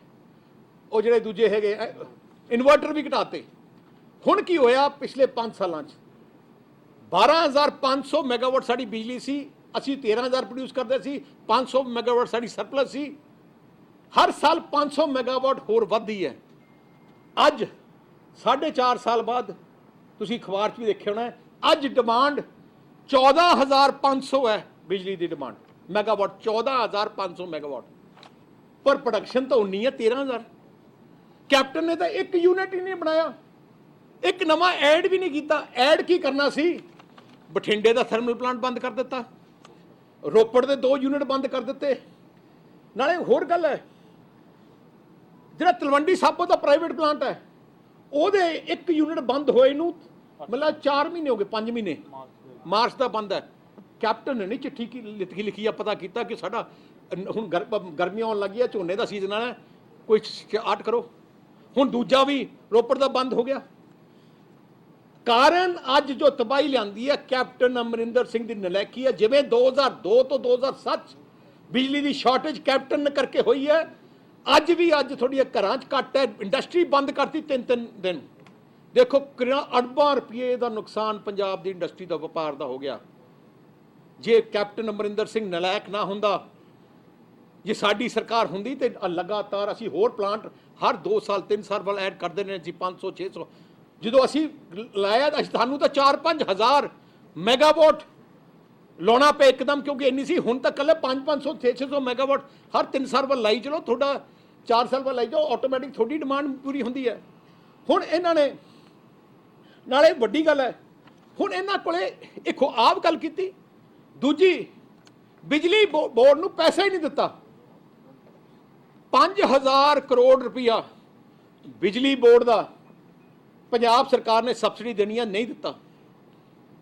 ਉਹ ਜਿਹੜੇ ਦੂਜੇ ਹੈਗੇ ਇਨਵਰਟਰ ਵੀ ਘਟਾਤੇ। ਹੁਣ ਕੀ ਹੋਇਆ ਪਿਛਲੇ 5 ਸਾਲਾਂ 'ਚ 12500 ਮੈਗਾਵਾਟ ਸਾਡੀ ਬਿਜਲੀ ਸੀ, ਅਸੀਂ 13000 ਪ੍ਰੋਡਿਊਸ ਕਰਦੇ ਸੀ, 500 ਮੈਗਾਵਾਟ ਸਾਡੀ ਸਰਪਲਸ ਸੀ। ਹਰ ਸਾਲ 500 ਮੈਗਾਵਾਟ ਹੋਰ ਵੱਧਦੀ ਹੈ। ਅੱਜ 4.5 ਸਾਲ ਬਾਅਦ ਤੁਸੀਂ ਅਖਬਾਰ 'ਚ ਵੀ ਦੇਖਿਆ ਹੋਣਾ, ਅੱਜ ਡਿਮਾਂਡ 14500 ਹੈ ਬਿਜਲੀ ਦੀ ਡਿਮਾਂਡ ਮੈਗਾਵਾਟ, 14500 ਮੈਗਾਵਾਟ, ਪਰ ਪ੍ਰੋਡਕਸ਼ਨ ਤਾਂ ਉਨੀ ਹੈ 13000। ਕੈਪਟਨ ਨੇ ਤਾਂ ਇੱਕ ਯੂਨਿਟ ਹੀ ਨਹੀਂ ਬਣਾਇਆ, ਇੱਕ ਨਵਾਂ ਐਡ ਵੀ ਨਹੀਂ ਕੀਤਾ। ਐਡ ਕੀ ਕਰਨਾ ਸੀ? ਬਠਿੰਡੇ ਦਾ ਥਰਮਲ ਪਲਾਂਟ ਬੰਦ ਕਰ ਦਿੱਤਾ, ਰੋਪੜ ਦੇ 2 ਯੂਨਿਟ ਬੰਦ ਕਰ ਦਿੱਤੇ। ਨਾਲੇ ਹੋਰ ਗੱਲ ਹੈ, ਜਿਹੜਾ ਤਲਵੰਡੀ ਸਾਬੋ ਦਾ ਪ੍ਰਾਈਵੇਟ ਪਲਾਂਟ ਹੈ ਉਹਦੇ ਇੱਕ ਯੂਨਿਟ ਬੰਦ ਹੋਏ ਨੂੰ ਮਤਲਬ 4 ਮਹੀਨੇ ਹੋ ਗਏ, 5 ਮਹੀਨੇ, ਮਾਰਚ ਦਾ ਬੰਦ ਹੈ। ਕੈਪਟਨ ਨੇ ਨਹੀਂ ਚਿੱਠੀ ਕੀ ਲਿਖੀ ਆ, ਪਤਾ ਕੀਤਾ ਕਿ ਸਾਡਾ ਹੁਣ ਗਰਮੀਆਂ ਆਉਣ ਲੱਗੀ ਹੈ, ਝੋਨੇ ਦਾ ਸੀਜ਼ਨ ਆਣਾ, ਕੋਈ ਆਟ ਕਰੋ। ਹੁਣ ਦੂਜਾ ਵੀ ਰੋਪੜ ਦਾ ਬੰਦ ਹੋ ਗਿਆ। ਕਾਰਨ ਅੱਜ ਜੋ ਤਬਾਹੀ ਲਿਆਂਦੀ ਹੈ ਕੈਪਟਨ ਅਮਰਿੰਦਰ ਸਿੰਘ ਦੀ ਨਲਾਇਕੀ ਹੈ। ਜਿਵੇਂ 2002 ਤੋਂ 2007 ਬਿਜਲੀ ਦੀ ਸ਼ਾਰਟੇਜ ਕੈਪਟਨ ਨੇ ਕਰਕੇ ਹੋਈ ਹੈ, ਅੱਜ ਤੁਹਾਡੀਆਂ ਘਰਾਂ 'ਚ ਘੱਟ ਹੈ। ਇੰਡਸਟਰੀ ਬੰਦ ਕਰਤੀ 3 ਦਿਨ। ਦੇਖੋ ਕਿੰਨਾ ਅਰਬਾਂ ਰੁਪਏ ਦਾ ਨੁਕਸਾਨ ਪੰਜਾਬ ਦੀ ਇੰਡਸਟਰੀ ਦਾ, ਵਪਾਰ ਦਾ ਹੋ ਗਿਆ। ਜੇ ਕੈਪਟਨ ਅਮਰਿੰਦਰ ਸਿੰਘ ਨਲਾਇਕ ਨਾ ਹੁੰਦਾ, ਜੇ ਸਾਡੀ ਸਰਕਾਰ ਹੁੰਦੀ ਤੇ ਲਗਾਤਾਰ ਅਸੀਂ ਹੋਰ ਪਲਾਂਟ ਹਰ 2 ਸਾਲ 3 ਸਾਲ ਵੱਲ ਐਡ ਕਰਦੇ ਨੇ ਜੀ, 500 600। ਜਦੋਂ ਅਸੀਂ ਲਾਇਆ ਤਾਂ ਸਾਨੂੰ ਤਾਂ 4-5 ਹਜ਼ਾਰ ਮੈਗਾਵਾਟ ਲਾਉਣਾ ਪਿਆ ਇੱਕਦਮ, ਕਿਉਂਕਿ ਇੰਨੀ ਸੀ। ਹੁਣ ਤਾਂ ਕੱਲੇ 500 600 ਮੈਗਾਵਾਟ ਹਰ 3 ਸਾਲ ਵੱਲ ਲਾਈ ਚਲੋ, ਤੁਹਾਡਾ 4 ਸਾਲ ਵੱਲ ਲਾਈ ਜਾਓ, ਆਟੋਮੈਟਿਕ ਤੁਹਾਡੀ ਡਿਮਾਂਡ ਪੂਰੀ ਹੁੰਦੀ ਹੈ। ਹੁਣ ਇਹਨਾਂ ਨੇ ਨਾਲੇ ਵੱਡੀ ਗੱਲ ਹੈ, ਹੁਣ ਇਹਨਾਂ ਕੋਲੇ ਇੱਕ ਆਪ ਗੱਲ ਕੀਤੀ, ਦੂਜੀ ਬਿਜਲੀ ਬੋਰਡ ਨੂੰ ਪੈਸਾ ਹੀ ਨਹੀਂ ਦਿੱਤਾ। 5000 ਕਰੋੜ ਰੁਪਇਆ ਬਿਜਲੀ ਬੋਰਡ ਦਾ ਪੰਜਾਬ ਸਰਕਾਰ ਨੇ ਸਬਸਿਡੀ ਦੇਣੀ ਹੈ, ਨਹੀਂ ਦਿੱਤਾ।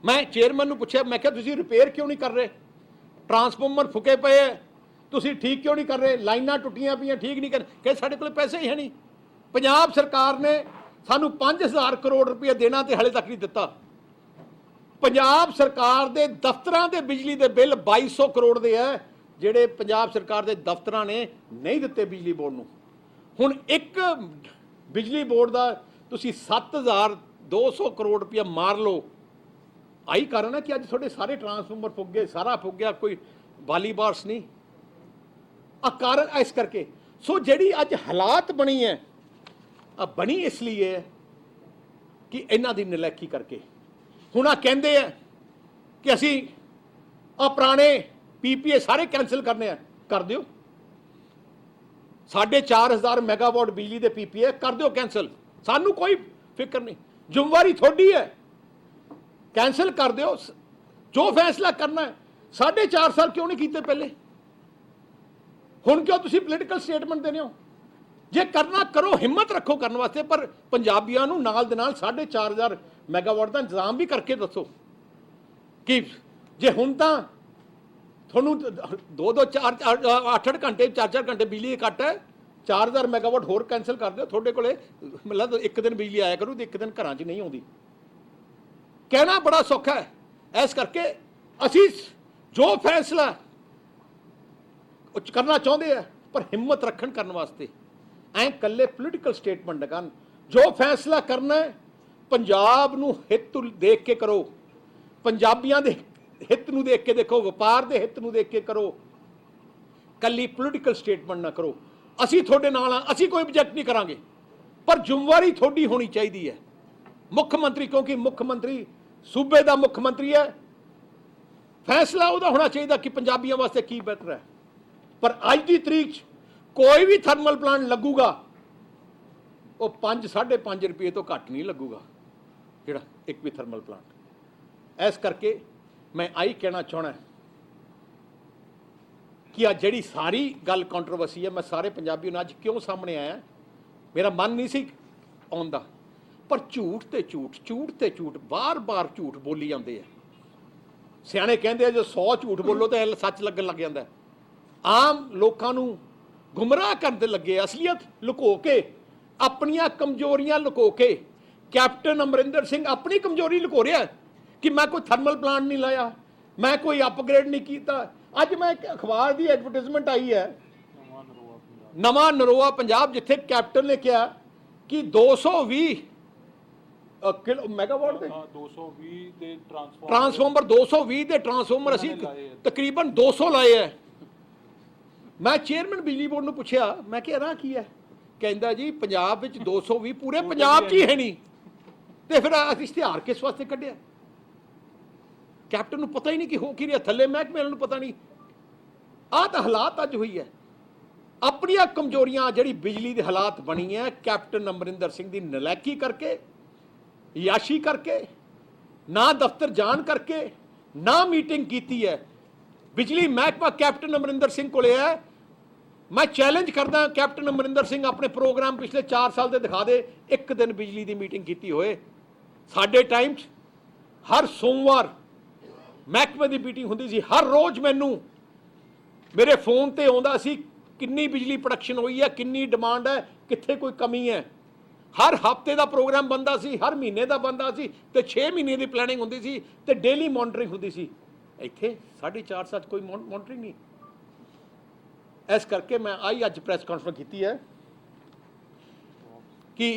ਮੈਂ ਚੇਅਰਮੈਨ ਨੂੰ ਪੁੱਛਿਆ, ਮੈਂ ਕਿਹਾ ਤੁਸੀਂ ਰਿਪੇਅਰ ਕਿਉਂ ਨਹੀਂ ਕਰ ਰਹੇ? ਟਰਾਂਸਫਾਰਮਰ ਫੁਕੇ ਪਏ ਹੈ, ਤੁਸੀਂ ਠੀਕ ਕਿਉਂ ਨਹੀਂ ਕਰ ਰਹੇ? ਲਾਈਨਾਂ ਟੁੱਟੀਆਂ ਪਈਆਂ, ਠੀਕ ਨਹੀਂ ਕਰ। ਕਿ ਸਾਡੇ ਕੋਲ ਪੈਸੇ ਹੀ ਹੈ ਨਹੀਂ। ਪੰਜਾਬ ਸਰਕਾਰ ਨੇ ਸਾਨੂੰ 5000 ਕਰੋੜ ਰੁਪਏ ਦੇਣਾ ਤੇ ਹਲੇ ਤੱਕ ਨਹੀਂ ਦਿੱਤਾ। ਪੰਜਾਬ ਸਰਕਾਰ ਦੇ ਦਫ਼ਤਰਾਂ ਦੇ ਬਿਜਲੀ ਦੇ ਬਿੱਲ 2200 ਕਰੋੜ ਦੇ ਹੈ, ਜਿਹੜੇ ਪੰਜਾਬ ਸਰਕਾਰ ਦੇ ਦਫ਼ਤਰਾਂ ਨੇ ਨਹੀਂ ਦਿੱਤੇ ਬਿਜਲੀ ਬੋਰਡ ਨੂੰ। ਹੁਣ ਇੱਕ ਬਿਜਲੀ ਬੋਰਡ ਦਾ ਤੁਸੀਂ 7200 ਕਰੋੜ ਰੁਪਇਆ ਮਾਰ ਲਓ। ਆਹੀ ਕਾਰਨ ਹੈ ਕਿ ਅੱਜ ਤੁਹਾਡੇ ਸਾਰੇ ਟਰਾਂਸਫਾਰਮਰ ਫੁੱਕ ਗਏ, ਸਾਰਾ ਫੁੱਕ ਗਿਆ, ਕੋਈ ਵਾਲੀ ਬਾਰਸ ਨਹੀਂ। ਆ ਕਾਰਨ ਇਸ ਕਰਕੇ। ਸੋ ਜਿਹੜੀ ਅੱਜ ਹਾਲਾਤ ਬਣੀ ਹੈ, ਆ ਬਣੀ ਇਸ ਲਈ ਹੈ ਕਿ ਇਹਨਾਂ ਦੀ ਨਲਾਇਕੀ ਕਰਕੇ। ਹੁਣ ਆ ਕਹਿੰਦੇ ਆ ਕਿ ਅਸੀਂ ਆ ਪੁਰਾਣੇ PPA ਸਾਰੇ ਕੈਂਸਲ ਕਰਨੇ ਆ, ਕਰ ਦਿਓ। 4500 ਮੈਗਾਵਾਟ ਬਿਜਲੀ ਦੇ PPA ਕਰ ਦਿਓ ਕੈਂਸਲ, ਸਾਨੂੰ ਕੋਈ ਫਿਕਰ ਨਹੀਂ, ਜ਼ਿੰਮੇਵਾਰੀ ਤੁਹਾਡੀ ਹੈ, ਕੈਂਸਲ ਕਰ ਦਿਓ। ਜੋ ਫੈਸਲਾ ਕਰਨਾ ਹੈ। 4.5 ਸਾਲ ਕਿਉਂ ਨਹੀਂ ਕੀਤੇ ਪਹਿਲੇ? ਹੁਣ ਕਿਉਂ ਤੁਸੀਂ ਪੋਲੀਟੀਕਲ ਸਟੇਟਮੈਂਟ ਦੇਨੇ ਹੋ? ਜੇ ਕਰਨਾ ਕਰੋ, ਹਿੰਮਤ ਰੱਖੋ ਕਰਨ ਵਾਸਤੇ, ਪਰ ਪੰਜਾਬੀਆਂ ਨੂੰ ਨਾਲ ਦੇ ਨਾਲ 4500 ਮੈਗਾਵਾਟ ਦਾ ਇੰਤਜ਼ਾਮ ਵੀ ਕਰਕੇ ਦੱਸੋ ਕਿ ਜੇ ਹੁਣ ਤਾਂ ਤੁਹਾਨੂੰ 2-2 4 8-8 ਘੰਟੇ 4-4 ਘੰਟੇ ਬਿਜਲੀ ਕੱਟ ਹੈ, 4000 ਮੈਗਾਵਾਟ ਹੋਰ ਕੈਂਸਲ ਕਰ ਦਿਓ। ਤੁਹਾਡੇ ਕੋਲੇ ਮਤਲਬ ਇੱਕ ਦਿਨ ਬਿਜਲੀ ਆਇਆ ਕਰੂ ਤੇ ਇੱਕ ਦਿਨ ਘਰਾਂ 'ਚ ਨਹੀਂ ਆਉਂਦੀ। ਕਹਿਣਾ ਬੜਾ ਸੌਖਾ ਹੈ। ਇਸ ਕਰਕੇ ਅਸੀਂ ਜੋ ਫੈਸਲਾ ਕਰਨਾ ਚਾਹੁੰਦੇ ਆ, ਪਰ ਹਿੰਮਤ ਰੱਖਣ ਕਰਨ ਵਾਸਤੇ ਐ ਇਕੱਲੇ ਪੋਲੀਟੀਕਲ ਸਟੇਟਮੈਂਟ ਕਰਨ। ਜੋ ਫੈਸਲਾ ਕਰਨਾ ਹੈ ਪੰਜਾਬ ਨੂੰ ਹਿੱਤ ਦੇਖ ਕੇ ਕਰੋ, ਪੰਜਾਬੀਆਂ ਦੇ ਹਿੱਤ ਨੂੰ ਦੇਖ ਕੇ ਦੇਖੋ, ਵਪਾਰ ਦੇ ਹਿੱਤ ਨੂੰ ਦੇਖ ਕੇ ਕਰੋ, ਕੱਲੀ ਪੋਲੀਟੀਕਲ ਸਟੇਟਮੈਂਟ ਨਾ ਕਰੋ। ਅਸੀਂ ਤੁਹਾਡੇ ਨਾਲ ਆ, ਅਸੀਂ ਕੋਈ ਆਬਜੈਕਟ ਨਹੀਂ ਕਰਾਂਗੇ, ਪਰ ਜ਼ਿੰਮੇਵਾਰੀ ਤੁਹਾਡੀ ਹੋਣੀ ਚਾਹੀਦੀ ਹੈ। ਮੁੱਖ ਮੰਤਰੀ, ਕਿਉਂਕਿ ਮੁੱਖ ਮੰਤਰੀ ਸੂਬੇ ਦਾ ਮੁੱਖ ਮੰਤਰੀ ਹੈ, ਫੈਸਲਾ ਉਹਦਾ ਹੋਣਾ ਚਾਹੀਦਾ ਕਿ ਪੰਜਾਬੀਆਂ ਵਾਸਤੇ ਕੀ ਬਿਹਤਰ ਹੈ। ਪਰ ਅੱਜ ਦੀ ਤਰੀਕ 'ਚ ਕੋਈ ਵੀ ਥਰਮਲ ਪਲਾਂਟ ਲੱਗੂਗਾ ਉਹ 5-5.5 ਰੁਪਏ ਤੋਂ ਘੱਟ ਨਹੀਂ ਲੱਗੂਗਾ, ਜਿਹੜਾ ਇੱਕ ਵੀ ਥਰਮਲ ਪਲਾਂਟ। ਇਸ ਕਰਕੇ ਮੈਂ ਆਹੀ ਕਹਿਣਾ ਚਾਹਣਾ ਕਿ ਆ ਜਿਹੜੀ ਸਾਰੀ ਗੱਲ ਕੰਟਰੋਵਰਸੀ ਹੈ, ਮੈਂ ਸਾਰੇ ਪੰਜਾਬੀਆਂ ਨੂੰ ਅੱਜ ਕਿਉਂ ਸਾਹਮਣੇ ਆਇਆ, ਮੇਰਾ ਮਨ ਨਹੀਂ ਸੀ ਆਉਂਦਾ, ਪਰ ਝੂਠ ਤੇ ਝੂਠ ਬਾਰ-ਬਾਰ ਝੂਠ ਬੋਲੀ ਜਾਂਦੇ ਆ। ਸਿਆਣੇ ਕਹਿੰਦੇ ਆ ਜੇ 100 ਝੂਠ ਬੋਲੋ ਤਾਂ ਸੱਚ ਲੱਗਣ ਲੱਗ ਜਾਂਦਾ। ਆਮ ਲੋਕਾਂ ਨੂੰ ਗੁੰਮਰਾਹ ਕਰਨ ਤੇ ਲੱਗੇ, ਅਸਲੀਅਤ ਲੁਕੋ ਕੇ, ਆਪਣੀਆਂ ਕਮਜ਼ੋਰੀਆਂ ਲੁਕੋ ਕੇ। ਕੈਪਟਨ ਅਮਰਿੰਦਰ ਸਿੰਘ ਆਪਣੀ ਕਮਜ਼ੋਰੀ ਲੁਕੋ ਰਿਹਾ ਕਿ ਮੈਂ ਕੋਈ ਥਰਮਲ ਪਲਾਂਟ ਨਹੀਂ ਲਾਇਆ, ਮੈਂ ਕੋਈ ਅਪਗ੍ਰੇਡ ਨਹੀਂ ਕੀਤਾ। ਅੱਜ ਮੈਂ ਇੱਕ ਅਖਬਾਰ ਦੀ ਐਡਵਰਟਾਈਜ਼ਮੈਂਟ ਆਈ ਹੈ, ਨਵਾਂ ਨਰੋਆ ਪੰਜਾਬ, ਜਿੱਥੇ ਕੈਪਟਨ ਨੇ ਕਿਹਾ ਕਿ 220 ਕਿਲੋ ਮੈਗਾਵਾਟ ਦੇ 220 ਦੇ ਟਰਾਂਸਫਾਰਮਰ 220 ਦੇ ਟਰਾਂਸਫਾਰਮਰ ਅਸੀਂ ਤਕਰੀਬਨ 200 ਲਾਏ ਹੈ। ਮੈਂ ਚੇਅਰਮੈਨ ਬਿਜਲੀ ਬੋਰਡ ਨੂੰ ਪੁੱਛਿਆ, ਮੈਂ ਕਿਹਾ ਨਾ ਕੀ ਹੈ? ਕਹਿੰਦਾ ਜੀ ਪੰਜਾਬ ਵਿੱਚ 220 ਪੂਰੇ ਪੰਜਾਬ 'ਚ ਹੀ ਹੈ ਨਹੀਂ, ਤੇ ਫਿਰ ਅਸੀਂ ਇਸ਼ਤਿਹਾਰ ਕਿਸ ਵਾਸਤੇ ਕੱਢਿਆ? ਕੈਪਟਨ ਨੂੰ ਪਤਾ ਹੀ ਨਹੀਂ ਕਿ ਹੋ ਕੀ ਰਿਹਾ, ਥੱਲੇ ਮਹਿਕਮੇ ਨੂੰ ਪਤਾ ਨਹੀਂ। ਆਹ ਤਾਂ ਹਾਲਾਤ ਅੱਜ ਹੋਈ ਹੈ। ਆਪਣੀਆਂ ਕਮਜ਼ੋਰੀਆਂ, ਜਿਹੜੀ ਬਿਜਲੀ ਦੇ ਹਾਲਾਤ ਬਣੀ ਹੈ ਕੈਪਟਨ ਅਮਰਿੰਦਰ ਸਿੰਘ ਦੀ ਨਲਾਇਕੀ ਕਰਕੇ, ਯਾਸ਼ੀ ਕਰਕੇ, ਨਾ ਦਫ਼ਤਰ ਜਾਣ ਕਰਕੇ, ਨਾ ਮੀਟਿੰਗ ਕੀਤੀ ਹੈ। ਬਿਜਲੀ ਮਹਿਕਮਾ ਕੈਪਟਨ ਅਮਰਿੰਦਰ ਸਿੰਘ ਕੋਲੇ ਹੈ, मैं चैलेंज करदा कैप्टन अमरिंदर सिंह अपने प्रोग्राम पिछले 4 साल के दिखा दे, एक दिन बिजली की मीटिंग की होए। साडे टाइम हर सोमवार महकमे की मीटिंग होंदी सी, हर रोज़ मैनू मेरे फोन ते आउंदा सी किन्नी बिजली प्रोडक्शन हुई है, किन्नी डिमांड है, कित्थे कोई कमी है। हर हफ्ते का प्रोग्राम बनता सी, हर महीने का बनता सी, ते 6 महीने की प्लैनिंग होंदी सी, ते डेली मॉनिटरिंग होंदी सी। इत्थे 4.5 साल कोई मॉनिटरिंग नहीं। इस करके मैं आई अज प्रैस कॉन्फ्रेंस की है कि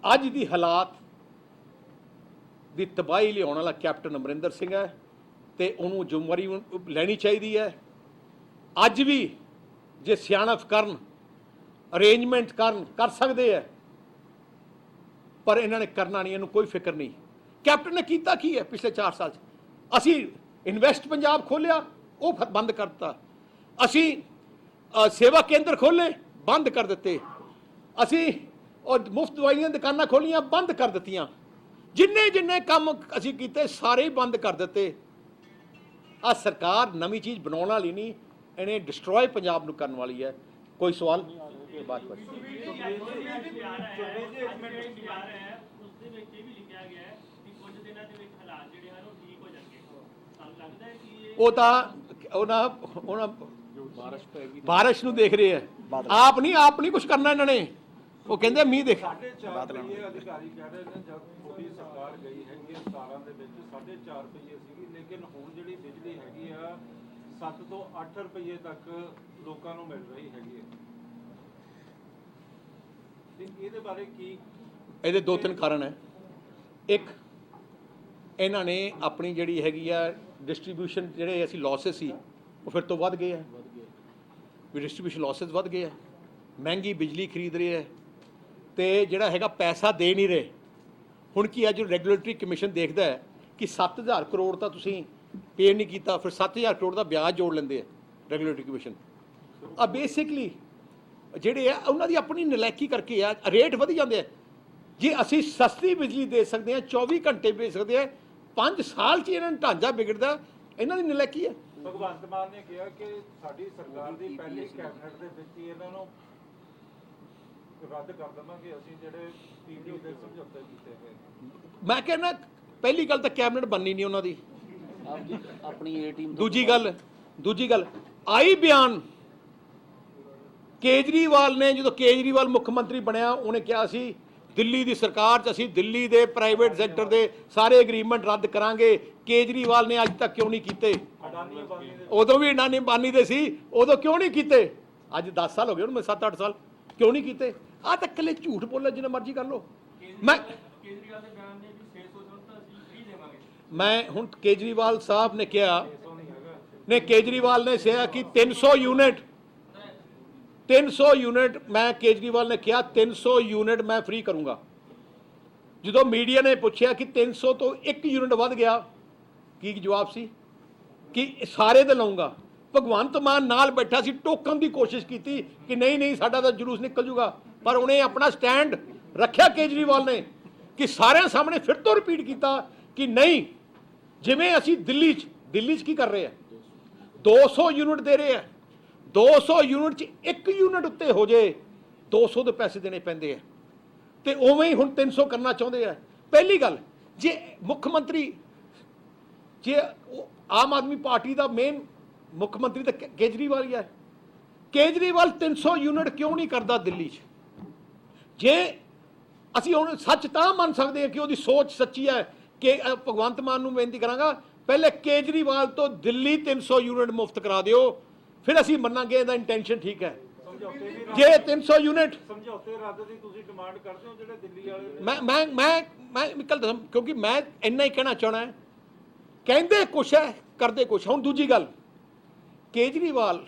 अज की हालात की तबाही लियाउण वाला कैप्टन अमरिंदर सिंह है, तो उन्होंने जिम्मेवारी लैनी चाहिए है। अज भी जे सियाणप करन, अरेंजमेंट कर सकते हैं, पर इन्होंने करना नहीं, इन्होंने कोई फिक्र नहीं। कैप्टन ने किया की है पिछले 4 साल? असी इन्वेस्ट पंजाब खोलिया, वो बंद करता। असी सेवा केंद्र खोले, बंद कर दिते। असी और मुफ्त दवाइयां दुकानां खोलियां, बंद कर दित्तियां। जिन्ने जिन्ने काम असी कीते सारे ही बंद कर दिते। आ सरकार नवी चीज़ बनाने वाली नहीं, इन्हें डिस्ट्रॉय पंजाब नूं करने वाली है। कोई सवाल? बात बारिश नूं देख रहे हैं, आप नहीं कुछ करना इन्होंने। वो कहते मीह देख लेकिन हुण जिहड़ी बिजली हैगी आ 7 ਤੋਂ 8 ਰੁਪਏ तक लोगों को मिल रही हैगी। ਇਹਦੇ ਬਾਰੇ ਕੀ? ਇਹਦੇ 2-3 ਕਾਰਨ ਹੈ। ਇੱਕ, ਇਹਨਾਂ ਨੇ ਆਪਣੀ ਜਿਹੜੀ ਹੈਗੀ ਆ ਡਿਸਟ੍ਰੀਬਿਊਸ਼ਨ, ਜਿਹੜੇ ਅਸੀਂ ਲੌਸਸ ਸੀ ਉਹ ਫਿਰ ਤੋਂ ਵੱਧ ਗਏ ਆ, ਵੀ ਡਿਸਟ੍ਰੀਬਿਊਸ਼ਨ ਲੌਸਸ ਵੱਧ ਗਏ ਆ, ਮਹਿੰਗੀ ਬਿਜਲੀ ਖਰੀਦ ਰਹੇ ਹੈ, ਤੇ ਜਿਹੜਾ ਹੈਗਾ ਪੈਸਾ ਦੇ ਨਹੀਂ ਰਹੇ। ਹੁਣ ਕੀ ਆ, ਜੋ ਰੈਗੂਲੇਟਰੀ ਕਮਿਸ਼ਨ ਦੇਖਦਾ ਹੈ ਕਿ 7000 ਕਰੋੜ ਤਾਂ ਤੁਸੀਂ ਪੇ ਨਹੀਂ ਕੀਤਾ, ਫਿਰ 7000 ਕਰੋੜ ਦਾ ਵਿਆਜ ਜੋੜ ਲੈਂਦੇ ਆ ਰੈਗੂਲੇਟਰੀ ਕਮਿਸ਼ਨ। ਆ ਬੇਸਿਕਲੀ ਜਿਹੜੇ ਆ ਉਹਨਾਂ ਦੀ ਆਪਣੀ ਨਲਾਇਕੀ ਕਰਕੇ ਆ, ਰੇਟ ਵਧੀ ਜਾਂਦੇ ਆ। ਜੇ ਅਸੀਂ ਸਸਤੀ ਬਿਜਲੀ ਦੇ ਸਕਦੇ ਹਾਂ, 24 ਘੰਟੇ ਵੇਚ ਸਕਦੇ ਆ, 5 ਸਾਲ 'ਚ ਇਹਨਾਂ ਨੂੰ ਢਾਂਚਾ ਵਿਗੜਦਾ, ਇਹਨਾਂ ਦੀ ਨਲਾਇਕੀ ਹੈ। ਭਗਵੰਤ ਮਾਨ ਨੇ ਕਿਹਾ ਕਿ ਸਾਡੀ ਸਰਕਾਰ ਦੀ ਪਹਿਲੀ ਕੈਬਨਿਟ ਦੇ ਵਿੱਚ ਹੀ ਇਹਨਾਂ ਨੂੰ ਰੱਦ ਕਰ ਦੇਵਾਂਗੇ ਅਸੀਂ ਜਿਹੜੇ ਪੀਡੀ ਦੇ ਸਮਝੌਤੇ ਕੀਤੇ ਹੋਏ। ਮੈਂ ਕਹਿੰਦਾ ਪਹਿਲੀ ਗੱਲ ਤਾਂ ਕੈਬਨਿਟ ਬਣਨੀ ਨਹੀਂ ਉਹਨਾਂ ਦੀ। ਆਪਣੀ ਏ ਟੀਮ। ਦੂਜੀ ਗੱਲ ਆਈ ਬਿਆਨ ਕੇਜਰੀਵਾਲ ਨੇ, ਜਦੋਂ ਕੇਜਰੀਵਾਲ ਮੁੱਖ ਮੰਤਰੀ ਬਣਿਆ, ਉਹਨੇ ਕਿਹਾ ਸੀ ਦਿੱਲੀ ਦੀ ਸਰਕਾਰ 'ਚ ਅਸੀਂ ਦਿੱਲੀ ਦੇ ਪ੍ਰਾਈਵੇਟ ਸੈਕਟਰ ਦੇ ਸਾਰੇ ਐਗਰੀਮੈਂਟ ਰੱਦ ਕਰਾਂਗੇ। ਕੇਜਰੀਵਾਲ ਨੇ ਅੱਜ ਤੱਕ ਕਿਉਂ ਨਹੀਂ ਕੀਤੇ? ਉਦੋਂ ਵੀ ਅਡਾਨੀ ਅੰਬਾਨੀ ਦੇ ਸੀ, ਉਦੋਂ ਕਿਉਂ ਨਹੀਂ ਕੀਤੇ? ਅੱਜ 10 ਸਾਲ ਹੋ ਗਏ ਉਹਨੂੰ, 7-8 ਸਾਲ, ਕਿਉਂ ਨਹੀਂ ਕੀਤੇ? ਆਹ ਤਾਂ ਇਕੱਲੇ ਝੂਠ ਬੋਲੇ ਜਿੰਨਾ ਮਰਜ਼ੀ ਕਰ ਲਓ। ਮੈਂ ਹੁਣ ਕੇਜਰੀਵਾਲ ਸਾਹਿਬ ਨੇ ਕਿਹਾ ਕੇਜਰੀਵਾਲ ਨੇ ਕਿਹਾ ਕਿ 300 ਯੂਨਿਟ ਮੈਂ ਕੇਜਰੀਵਾਲ ਨੇ ਕਿਹਾ 300 ਯੂਨਿਟ ਮੈਂ ਫ੍ਰੀ ਕਰੂੰਗਾ। ਜਦੋਂ ਮੀਡੀਆ ਨੇ ਪੁੱਛਿਆ ਕਿ 300 ਤੋਂ 1 ਯੂਨਿਟ ਵੱਧ ਗਿਆ, ਕੀ ਜਵਾਬ ਸੀ? ਕਿ ਸਾਰੇ ਦੇ ਲਾਉਂਗਾ। ਭਗਵੰਤ ਮਾਨ ਨਾਲ ਬੈਠਾ ਸੀ, ਟੋਕਣ ਦੀ ਕੋਸ਼ਿਸ਼ ਕੀਤੀ ਕਿ ਨਹੀਂ ਸਾਡਾ ਤਾਂ ਜਲੂਸ ਨਿਕਲ ਜੂਗਾ, ਪਰ ਉਹਨੇ ਆਪਣਾ ਸਟੈਂਡ ਰੱਖਿਆ ਕੇਜਰੀਵਾਲ ਨੇ, ਕਿ ਸਾਰਿਆਂ ਸਾਹਮਣੇ ਫਿਰ ਤੋਂ ਰਿਪੀਟ ਕੀਤਾ ਕਿ ਨਹੀਂ, ਜਿਵੇਂ ਅਸੀਂ ਦਿੱਲੀ 'ਚ ਕੀ ਕਰ ਰਹੇ ਆ, 200 ਯੂਨਿਟ ਦੇ ਰਹੇ ਆ, 200 ਯੂਨਿਟ 'ਚ 1 ਯੂਨਿਟ ਉੱਤੇ ਹੋ ਜੇ 200 ਦੇ ਪੈਸੇ ਦੇਣੇ ਪੈਂਦੇ ਆ, ਤੇ ਉਵੇਂ ਹੀ ਹੁਣ 300 ਕਰਨਾ ਚਾਹੁੰਦੇ ਆ। ਪਹਿਲੀ ਗੱਲ, ਜੇ ਮੁੱਖ ਮੰਤਰੀ, ਜੇ ਆਮ ਆਦਮੀ ਪਾਰਟੀ ਦਾ ਮੇਨ ਮੁੱਖ ਮੰਤਰੀ ਤਾਂ ਕੇਜਰੀਵਾਲ ਹੀ ਹੈ, ਕੇਜਰੀਵਾਲ 300 ਯੂਨਿਟ ਕਿਉਂ ਨਹੀਂ ਕਰਦਾ ਦਿੱਲੀ 'ਚ? ਜੇ ਅਸੀਂ ਹੁਣ ਸੱਚ ਤਾਂ ਮੰਨ ਸਕਦੇ ਹਾਂ ਕਿ ਉਹਦੀ ਸੋਚ ਸੱਚੀ ਹੈ, ਕਿ ਭਗਵੰਤ ਮਾਨ ਨੂੰ ਬੇਨਤੀ ਕਰਾਂਗਾ ਪਹਿਲੇ ਕੇਜਰੀਵਾਲ ਤੋਂ ਦਿੱਲੀ 300 ਯੂਨਿਟ ਮੁਫਤ ਕਰਾ ਦਿਓ, ਫਿਰ ਅਸੀਂ ਮੰਨਾਂਗੇ ਇਹਦਾ ਇੰਟੈਂਸ਼ਨ ਠੀਕ ਹੈ। ਜੇ 300 ਯੂਨਿਟ ਸਮਝੌਤੇ ਰੱਦ ਦੀ ਤੁਸੀਂ ਡਿਮਾਂਡ ਕਰਦੇ ਹੋ ਜਿਹੜੇ ਦਿੱਲੀ ਵਾਲੇ? ਮੈਂ ਨਿਕਲ ਦੱਸਾਂ, ਕਿਉਂਕਿ ਮੈਂ ਇੰਨਾ ਹੀ ਕਹਿਣਾ ਚਾਹਣਾ ਹੈ, ਕਹਿੰਦੇ ਕੁਛ ਹੈ ਕਰਦੇ ਕੁਛ। ਹੁਣ ਦੂਜੀ ਗੱਲ, ਕੇਜਰੀਵਾਲ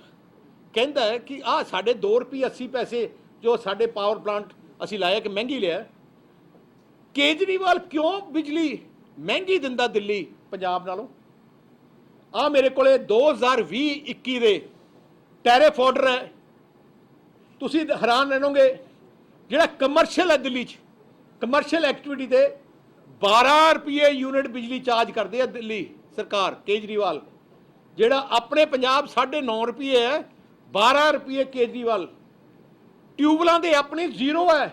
ਕਹਿੰਦਾ ਹੈ ਕਿ ਆਹ ਸਾਡੇ 2 ਰੁਪਏ 80 ਪੈਸੇ ਜੋ ਸਾਡੇ ਪਾਵਰ ਪਲਾਂਟ ਅਸੀਂ ਲਾਇਆ ਕਿ ਮਹਿੰਗੀ ਲਿਆ। ਕੇਜਰੀਵਾਲ ਕਿਉਂ ਬਿਜਲੀ ਮਹਿੰਗੀ ਦਿੰਦਾ ਦਿੱਲੀ ਪੰਜਾਬ ਨਾਲੋਂ? ਆ ਮੇਰੇ ਕੋਲੇ 2020-21 ਦੇ ਟੈਰਿਫ ਆਰਡਰ ਹੈ, ਤੁਸੀਂ ਹੈਰਾਨ ਰਹਿਣੋਗੇ। ਜਿਹੜਾ ਕਮਰਸ਼ੀਅਲ ਹੈ ਦਿੱਲੀ 'ਚ, ਕਮਰਸ਼ੀਅਲ ਐਕਟੀਵਿਟੀ ਤੇ 12 ਰੁਪਏ ਯੂਨਿਟ ਬਿਜਲੀ ਚਾਰਜ ਕਰਦੇ ਆ ਦਿੱਲੀ ਸਰਕਾਰ, ਕੇਜਰੀਵਾਲ। ਜਿਹੜਾ ਆਪਣੇ ਪੰਜਾਬ 9.5 ਰੁਪਏ ਹੈ, 12 ਰੁਪਏ ਕੇਜਰੀਵਾਲ। ਟਿਊਬਲਾਂ ਦੇ ਆਪਣੇ ਜ਼ੀਰੋ ਹੈ।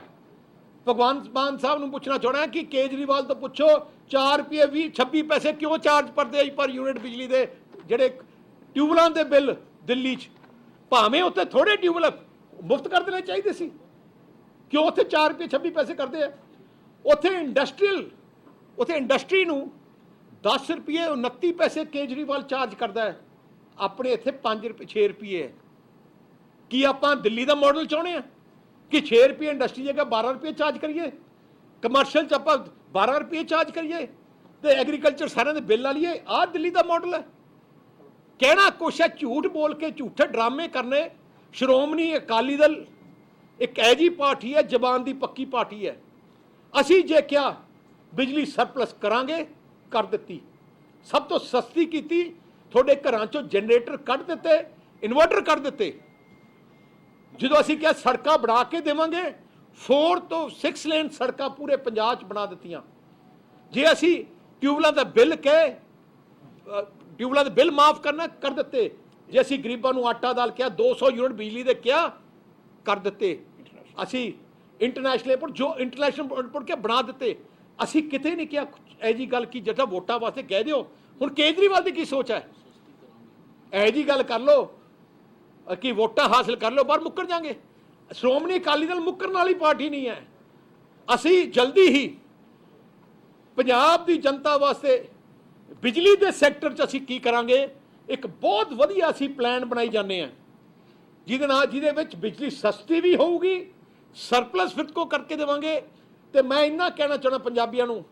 ਭਗਵੰਤ ਮਾਨ ਸਾਹਿਬ ਨੂੰ ਪੁੱਛਣਾ ਚਾਹਣਾ ਕਿ ਕੇਜਰੀਵਾਲ ਤੋਂ ਪੁੱਛੋ 4 ਰੁਪਏ 26 ਪੈਸੇ ਕਿਉਂ ਚਾਰਜ ਕਰਦੇ ਆ ਪਰ ਯੂਨਿਟ ਬਿਜਲੀ ਦੇ ਜਿਹੜੇ ਟਿਊਬਲਾਂ ਦੇ ਬਿੱਲ ਦਿੱਲੀ 'ਚ। ਭਾਵੇਂ ਉੱਥੇ ਥੋੜੇ ਟਿਊਬਲ ਮੁਫਤ ਕਰ ਦੇਣੇ ਚਾਹੀਦੇ ਸੀ, ਕਿਉਂ ਉੱਥੇ 4 ਰੁਪਏ 26 ਪੈਸੇ ਕਰਦੇ ਆ। ਉੱਥੇ ਇੰਡਸਟਰੀ ਨੂੰ 10 ਰੁਪਏ 29 ਪੈਸੇ ਕੇਜਰੀਵਾਲ ਚਾਰਜ ਕਰਦਾ ਹੈ, ਆਪਣੇ ਇੱਥੇ 5 ਰੁਪਏ 6 ਰੁਪਏ ਹੈ। ਕੀ ਆਪਾਂ ਦਿੱਲੀ ਦਾ ਮਾਡਲ ਚਾਹੁੰਦੇ ਆ ਕਿ 6 ਰੁਪਏ ਇੰਡਸਟਰੀ ਜਗ੍ਹਾ 12 ਰੁਪਏ ਚਾਰਜ ਕਰੀਏ, ਕਮਰਸ਼ੀਅਲ 'ਚ ਆਪਾਂ 12 ਰੁਪਏ ਚਾਰਜ ਕਰੀਏ ਤੇ ਐਗਰੀਕਲਚਰ ਸਾਰਿਆਂ ਦੇ ਬਿੱਲ ਲਾ ਲਈਏ? ਆਹ ਦਿੱਲੀ ਦਾ ਮਾਡਲ ਹੈ। ਕਹਿਣਾ ਕੁਛ ਹੈ, ਝੂਠ ਬੋਲ ਕੇ ਝੂਠੇ ਡਰਾਮੇ ਕਰਨੇ। ਸ਼੍ਰੋਮਣੀ ਅਕਾਲੀ ਦਲ ਇੱਕ ਐਜੀ ਪਾਰਟੀ ਹੈ, ਜ਼ਬਾਨ ਦੀ ਪੱਕੀ ਪਾਰਟੀ ਹੈ। ਅਸੀਂ ਜੇ ਕਿਹਾ ਬਿਜਲੀ ਸਰਪਲਸ ਕਰਾਂਗੇ, ਕਰ ਦਿੱਤੀ। ਸਭ ਤੋਂ ਸਸਤੀ ਕੀਤੀ, ਤੁਹਾਡੇ ਘਰਾਂ ਚੋਂ ਜਨਰੇਟਰ ਕੱਢ ਦਿੱਤੇ, ਇਨਵਰਟਰ ਕੱਢ ਦਿੱਤੇ। ਜਦੋਂ ਅਸੀਂ ਕਿਹਾ ਸੜਕਾਂ ਬਣਾ ਕੇ ਦੇਵਾਂਗੇ, 4 ਤੋਂ 6 ਲੇਨ ਸੜਕਾਂ ਪੂਰੇ ਪੰਜਾਬ 'ਚ ਬਣਾ ਦਿੱਤੀਆਂ। ਜੇ ਅਸੀਂ ਟਿਊਬਲਾਂ ਦਾ ਬਿੱਲ ਕਹੇ ਟਿਊਬਲਾਂ ਦੇ ਬਿੱਲ ਮਾਫ ਕਰਨਾ, ਕਰ ਦਿੱਤੇ। ਜੇ ਅਸੀਂ ਗਰੀਬਾਂ ਨੂੰ ਆਟਾ ਦਾਲ ਕਿਹਾ, 200 ਯੂਨਿਟ ਬਿਜਲੀ ਦੇ ਕਿਹਾ, ਕਰ ਦਿੱਤੇ। ਅਸੀਂ ਇੰਟਰਨੈਸ਼ਨਲ 에ਅਰਪੋਰਟ ਜੋ ਇੰਟਰਨੈਸ਼ਨਲ 에ਅਰਪੋਰਟ ਕੇ ਬਣਾ ਦਿੱਤੇ। ਅਸੀਂ ਕਿਤੇ ਨਹੀਂ ਕਿਹਾ ਇਹ ਜੀ ਗੱਲ ਕੀ ਜਿਹੜਾ ਵੋਟਾਂ ਵਾਸਤੇ ਕਹਿ ਦਿਓ। ਹੁਣ ਕੇਜਰੀਵਾਲ ਦੀ ਕੀ ਸੋਚ ਹੈ? ਇਹ ਜੀ ਗੱਲ ਕਰ ਲਓ ਕਿ ਵੋਟਾਂ ਹਾਸਲ ਕਰ ਲਓ, ਬਾਹਰ ਮੁੱਕਰ ਜਾਾਂਗੇ। ਸ਼੍ਰੋਮਣੀ ਅਕਾਲੀ ਦਲ ਮੁੱਕਰਨ ਵਾਲੀ ਪਾਰਟੀ ਨਹੀਂ ਹੈ। ਅਸੀਂ ਜਲਦੀ ਹੀ ਪੰਜਾਬ ਦੀ ਜਨਤਾ ਵਾਸਤੇ ਬਿਜਲੀ ਦੇ ਸੈਕਟਰ 'ਚ ਅਸੀਂ ਕੀ ਕਰਾਂਗੇ, ਇੱਕ ਬਹੁਤ ਵਧੀਆ ਅਸੀਂ ਪਲਾਨ ਬਣਾਈ ਜਾਂਦੇ ਹਾਂ, ਜਿਹਦੇ ਵਿੱਚ ਬਿਜਲੀ ਸਸਤੀ ਵੀ ਹੋਊਗੀ, ਸਰਪਲਸ ਫਿਰ ਕੋ ਕਰਕੇ ਦੇਵਾਂਗੇ। ਤੇ ਮੈਂ ਇੰਨਾ ਕਹਿਣਾ ਚਾਹੁੰਦਾ ਪੰਜਾਬੀਆਂ ਨੂੰ,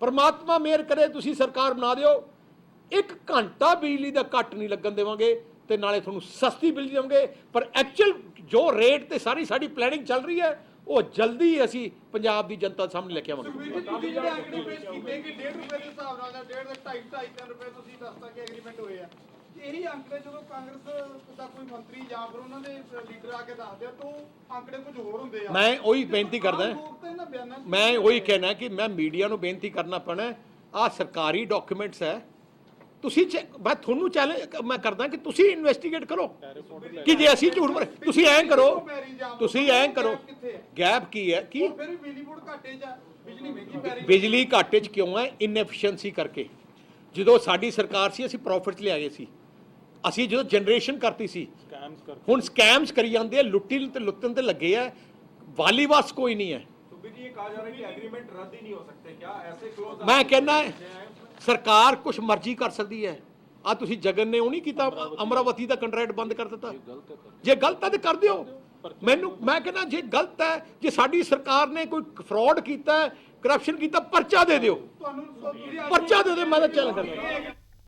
ਪਰਮਾਤਮਾ ਮਿਹਰ ਕਰੇ, ਤੁਸੀਂ ਸਰਕਾਰ ਬਣਾ ਦਿਓ, 1 ਘੰਟਾ ਬਿਜਲੀ ਦਾ ਕੱਟ ਨਹੀਂ ਲੱਗਣ ਦੇਵਾਂਗੇ ਤੇ ਨਾਲੇ ਤੁਹਾਨੂੰ ਸਸਤੀ ਬਿਜਲੀ ਦੇਵਾਂਗੇ। ਪਰ ਐਕਚੁਅਲ ਜੋ ਰੇਟ ਤੇ ਸਾਡੀ ਪਲੈਨਿੰਗ ਚੱਲ ਰਹੀ ਹੈ, ਉਹ ਜਲਦੀ ਅਸੀਂ ਪੰਜਾਬ ਦੀ ਜਨਤਾ ਸਾਹਮਣੇ ਲੈ ਕੇ ਆਵਾਂਗੇ। ਤੁਸੀਂ ਜਿਹੜੇ ਆંકੜੇ ਪੇਸ਼ ਕੀਤੇ ਕਿ 1.5 ਰੁਪਏ ਦੇ ਹਿਸਾਬ ਨਾਲ ਜਾਂ 1.5 2.5 ਰੁਪਏ ਤੁਸੀਂ ਦੱਸਤਾ ਕਿ ਐਗਰੀਮੈਂਟ ਹੋਏ ਆ, ਇਹੀ ਆંકੜੇ ਜਦੋਂ ਕਾਂਗਰਸ ਦਾ ਕੋਈ ਮੰਤਰੀ ਜਾਂ ਫਿਰ ਉਹਨਾਂ ਦੇ ਲੀਡਰ ਆ ਕੇ ਦੱਸਦੇ ਆ ਤਾਂ ਉਹ ਆંકੜੇ ਕੁਝ ਹੋਰ ਹੁੰਦੇ ਆ। ਮੈਂ ਉਹੀ ਬੇਨਤੀ ਕਰਦਾ, ਮੈਂ ਉਹੀ ਕਹਿਣਾ ਕਿ ਮੈਂ ਮੀਡੀਆ ਨੂੰ ਬੇਨਤੀ ਕਰਨਾ ਪੈਣਾ, ਆਹ ਸਰਕਾਰੀ ਡਾਕੂਮੈਂਟਸ ਹੈ, ਤੁਸੀਂ ਮੈਂ ਤੁਹਾਨੂੰ ਚੈਲੰਜ ਮੈਂ ਕਰਦਾ ਕਿ ਤੁਸੀਂ ਇਨਵੈਸਟੀਗੇਟ ਕਰੋ ਕਿ ਜੇ ਅਸੀਂ ਝੂਠ ਬੋਲੇ। ਤੁਸੀਂ ਐਂ ਕਰੋ ਗੈਪ ਕੀ ਹੈ ਕਿ ਫਿਰ ਵੀ ਬਿਜਲੀ ਬੋਰਡ ਘਾਟੇ 'ਚ ਆ, ਬਿਜਲੀ ਮਹਿੰਗੀ ਪੈ ਰਹੀ। ਬਿਜਲੀ ਘਾਟੇ 'ਚ ਕਿਉਂ ਹੈ? ਇਨਐਫੀਸ਼ੀਐਂਸੀ ਕਰਕੇ। ਜਦੋਂ ਸਾਡੀ ਸਰਕਾਰ ਸੀ ਅਸੀਂ ਪ੍ਰੋਫਿਟ 'ਚ ਲਿਆਏ ਸੀ, ਅਸੀਂ ਜਦੋਂ ਜਨਰੇਸ਼ਨ ਕਰਤੀ ਸੀ। ਹੁਣ ਸਕੈਮਸ ਕਰੀ ਜਾਂਦੇ ਆ, ਲੁੱਟਣ ਤੇ ਲੱਗੇ ਆ, ਵਾਲੀਵਾਸ ਕੋਈ ਨਹੀਂ ਹੈ। ਮੈਂ ਕਹਿੰਦਾ ਸਰਕਾਰ ਕੁਛ ਮਰਜ਼ੀ ਕਰ ਸਕਦੀ ਹੈ। ਆ ਤੁਸੀਂ ਜਗਨ ਨੇ ਉਹ ਨਹੀਂ ਕੀਤਾ, ਅਮਰਾਵਤੀ ਦਾ ਕੰਟਰੈਕਟ ਬੰਦ ਕਰ ਦਿੱਤਾ। ਜੇ ਗਲਤ ਹੈ ਤੇ ਕਰ ਦਿਓ। ਮੈਂ ਕਹਿੰਦਾ ਜੇ ਗਲਤ ਹੈ, ਜੇ ਸਾਡੀ ਸਰਕਾਰ ਨੇ ਕੋਈ ਫਰਾਡ ਕੀਤਾ, ਕਰਪਸ਼ਨ ਕੀਤਾ, ਪਰਚਾ ਦੇ ਦਿਓ, ਪਰਚਾ ਦੇ ਦਿਓ। ਮੈਂ ਤਾਂ ਚੈਲੰਜ ਕਰਦਾ।